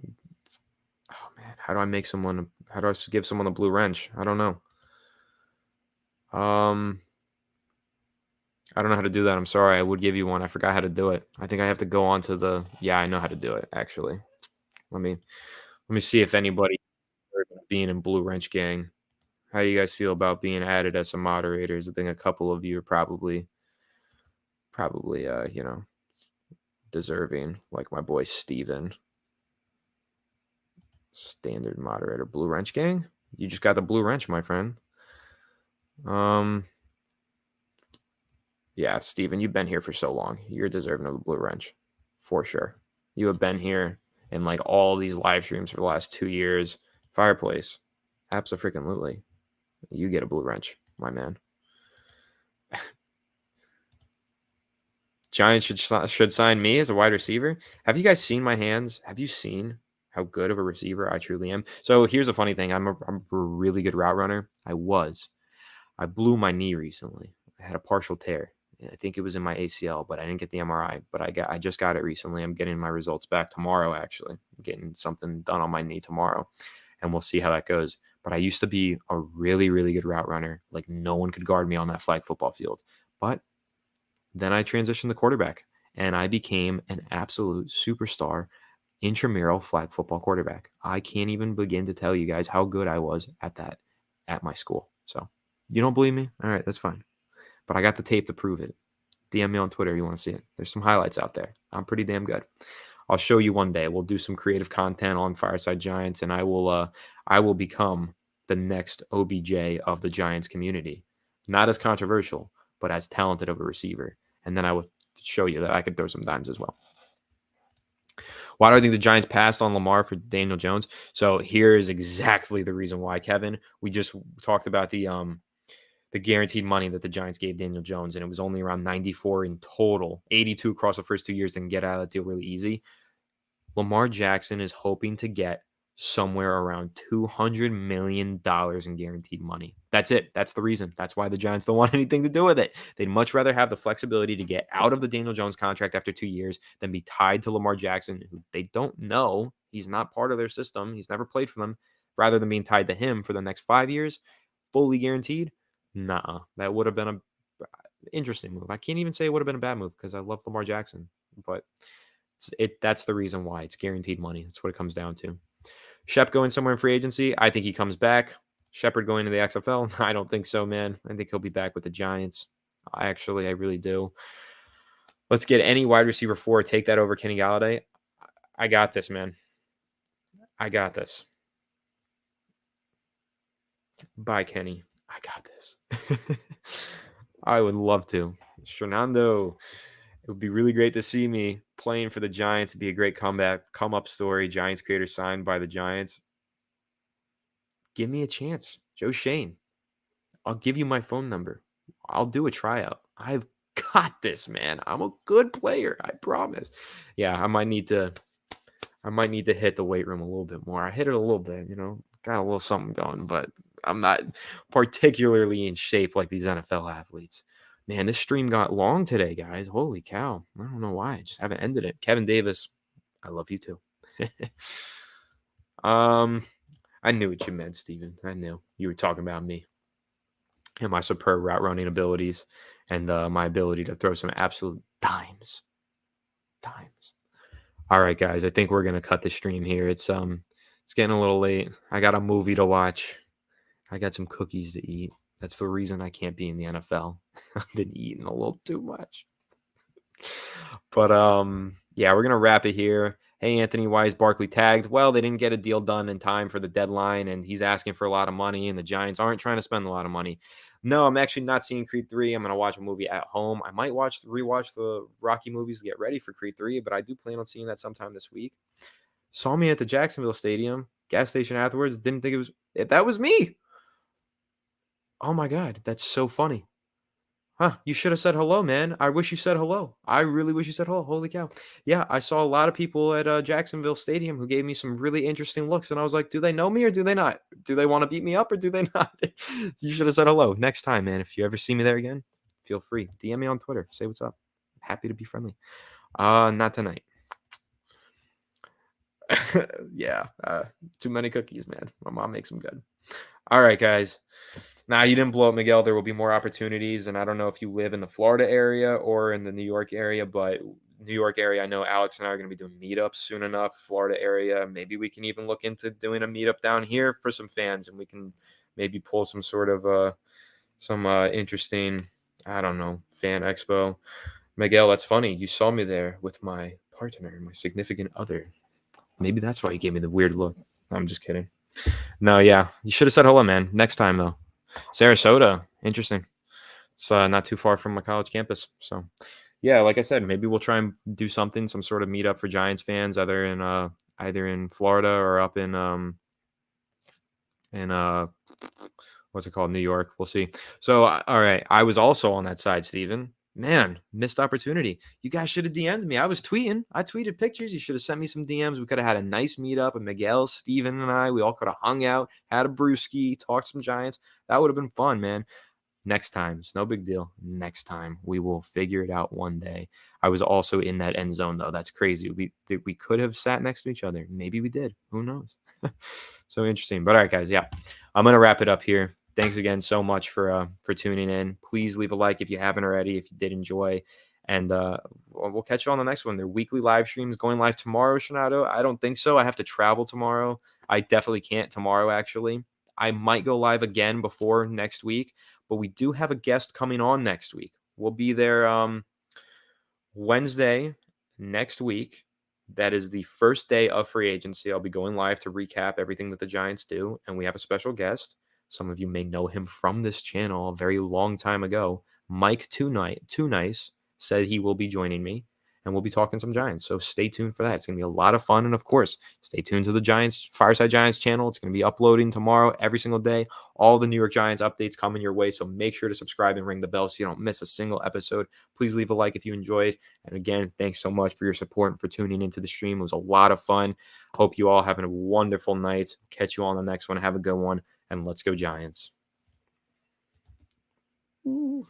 Oh, man. How do I give someone a blue wrench? I don't know. I don't know how to do that. I'm sorry. I would give you one. I forgot how to do it. I think I have to go on to yeah, I know how to do it, actually. Let me see if anybody being in Blue Wrench Gang. How do you guys feel about being added as some moderators? I think a couple of you are probably deserving, like my boy Steven. Standard moderator. Blue Wrench Gang? You just got the blue wrench, my friend. Yeah, Steven, you've been here for so long. You're deserving of the blue wrench. For sure. You have been here in like all these live streams for the last 2 years. Fireplace. Absolutely. You get a blue wrench, my man. Giants should sign me as a wide receiver. Have you guys seen my hands? Have you seen how good of a receiver I truly am? So here's a funny thing. I'm a really good route runner. I blew my knee recently. I had a partial tear. I think it was in my ACL, but I didn't get the MRI. But I just got it recently. I'm getting my results back tomorrow, actually. I'm getting something done on my knee tomorrow, and we'll see how that goes. But I used to be a really, really good route runner. Like no one could guard me on that flag football field. But then I transitioned to quarterback, and I became an absolute superstar intramural flag football quarterback. I can't even begin to tell you guys how good I was at that at my school. So you don't believe me? All right, that's fine. But I got the tape to prove it. DM me on Twitter if you want to see it. There's some highlights out there. I'm pretty damn good. I'll show you one day. We'll do some creative content on Fireside Giants, and I will become the next OBJ of the Giants community. Not as controversial, but as talented of a receiver. And then I will show you that I could throw some dimes as well. Why do I think the Giants passed on Lamar for Daniel Jones? So here is exactly the reason why, Kevin. We just talked about the guaranteed money that the Giants gave Daniel Jones, and it was only around 94 in total, 82 across the first 2 years, then get out of that deal really easy. Lamar Jackson is hoping to get somewhere around $200 million in guaranteed money. That's it. That's the reason. That's why the Giants don't want anything to do with it. They'd much rather have the flexibility to get out of the Daniel Jones contract after 2 years than be tied to Lamar Jackson, who they don't know. He's not part of their system. He's never played for them. Rather than being tied to him for the next 5 years, fully guaranteed. Nah, that would have been an interesting move. I can't even say it would have been a bad move because I love Lamar Jackson, but that's the reason why. It's guaranteed money. That's what it comes down to. Shep going somewhere in free agency. I think he comes back. Shepard going to the XFL. I don't think so, man. I think he'll be back with the Giants. I really do. Let's get any wide receiver 4. Take that over Kenny Galladay. I got this, man. I got this. Bye, Kenny. I got this. I would love to. Fernando, it would be really great to see me playing for the Giants. It'd be a great comeback, come up story. Giants creator signed by the Giants. Give me a chance. Joe Shane. I'll give you my phone number. I'll do a tryout. I've got this, man. I'm a good player. I promise. Yeah, I might need to hit the weight room a little bit more. I hit it a little bit, got a little something going, but I'm not particularly in shape like these NFL athletes. Man, this stream got long today, guys. Holy cow. I don't know why. I just haven't ended it. Kevin Davis, I love you too. I knew what you meant, Steven. I knew you were talking about me and my superb route running abilities and my ability to throw some absolute dimes. All right, guys. I think we're gonna cut the stream here. It's getting a little late. I got a movie to watch. I got some cookies to eat. That's the reason I can't be in the NFL. I've been eating a little too much. But yeah, we're gonna wrap it here. Hey, Anthony, why is Barkley tagged? Well, they didn't get a deal done in time for the deadline, and he's asking for a lot of money, and the Giants aren't trying to spend a lot of money. No, I'm actually not seeing Creed 3. I'm going to watch a movie at home. I might rewatch the Rocky movies to get ready for Creed 3, but I do plan on seeing that sometime this week. Saw me at the Jacksonville Stadium, gas station afterwards. Didn't think that was me. Oh my God, that's so funny. Huh, you should have said hello, man. I wish you said hello. I really wish you said hello. Holy cow. Yeah, I saw a lot of people at Jacksonville Stadium who gave me some really interesting looks. And I was like, do they know me or do they not? Do they want to beat me up or do they not? You should have said hello. Next time, man, if you ever see me there again, feel free. DM me on Twitter. Say what's up. Happy to be friendly. Not tonight. Yeah, too many cookies, man. My mom makes them good. All right, guys. Nah, you didn't blow up, Miguel. There will be more opportunities, and I don't know if you live in the Florida area or in the New York area, but New York area, I know Alex and I are going to be doing meetups soon enough. Florida area, maybe we can even look into doing a meetup down here for some fans, and we can maybe pull some sort of interesting, I don't know, fan expo. Miguel, that's funny. You saw me there with my partner, my significant other. Maybe that's why you gave me the weird look. I'm just kidding. No, yeah, you should have said hello, man. Next time though. Sarasota, interesting. It's not too far from my college campus. So, yeah, like I said, maybe we'll try and do something, some sort of meetup for Giants fans, either in Florida or up in what's it called, New York. We'll see. So, all right, I was also on that side, Steven. Man, missed opportunity. You guys should have DM'd me. I was tweeting. I tweeted pictures. You should have sent me some DMs. We could have had a nice meetup. And Miguel, Steven, and I, we all could have hung out, had a brewski, talked some Giants. That would have been fun, man. Next time. It's no big deal. Next time. We will figure it out one day. I was also in that end zone, though. That's crazy. We could have sat next to each other. Maybe we did. Who knows? So interesting. But all right, guys. Yeah, I'm going to wrap it up here. Thanks again so much for tuning in. Please leave a like if you haven't already, if you did enjoy. And we'll catch you on the next one. They're weekly live streams going live tomorrow, Shanato. I don't think so. I have to travel tomorrow. I definitely can't tomorrow, actually. I might go live again before next week, but we do have a guest coming on next week. We'll be there Wednesday next week. That is the first day of free agency. I'll be going live to recap everything that the Giants do, and we have a special guest. Some of you may know him from this channel a very long time ago. Mike Too Nice said he will be joining me, and we'll be talking some Giants. So stay tuned for that. It's going to be a lot of fun. And of course, stay tuned to the Giants, Fireside Giants channel. It's going to be uploading tomorrow, every single day. All the New York Giants updates coming your way. So make sure to subscribe and ring the bell so you don't miss a single episode. Please leave a like if you enjoyed. And again, thanks so much for your support and for tuning into the stream. It was a lot of fun. Hope you all having a wonderful night. Catch you on the next one. Have a good one. And let's go Giants. Ooh.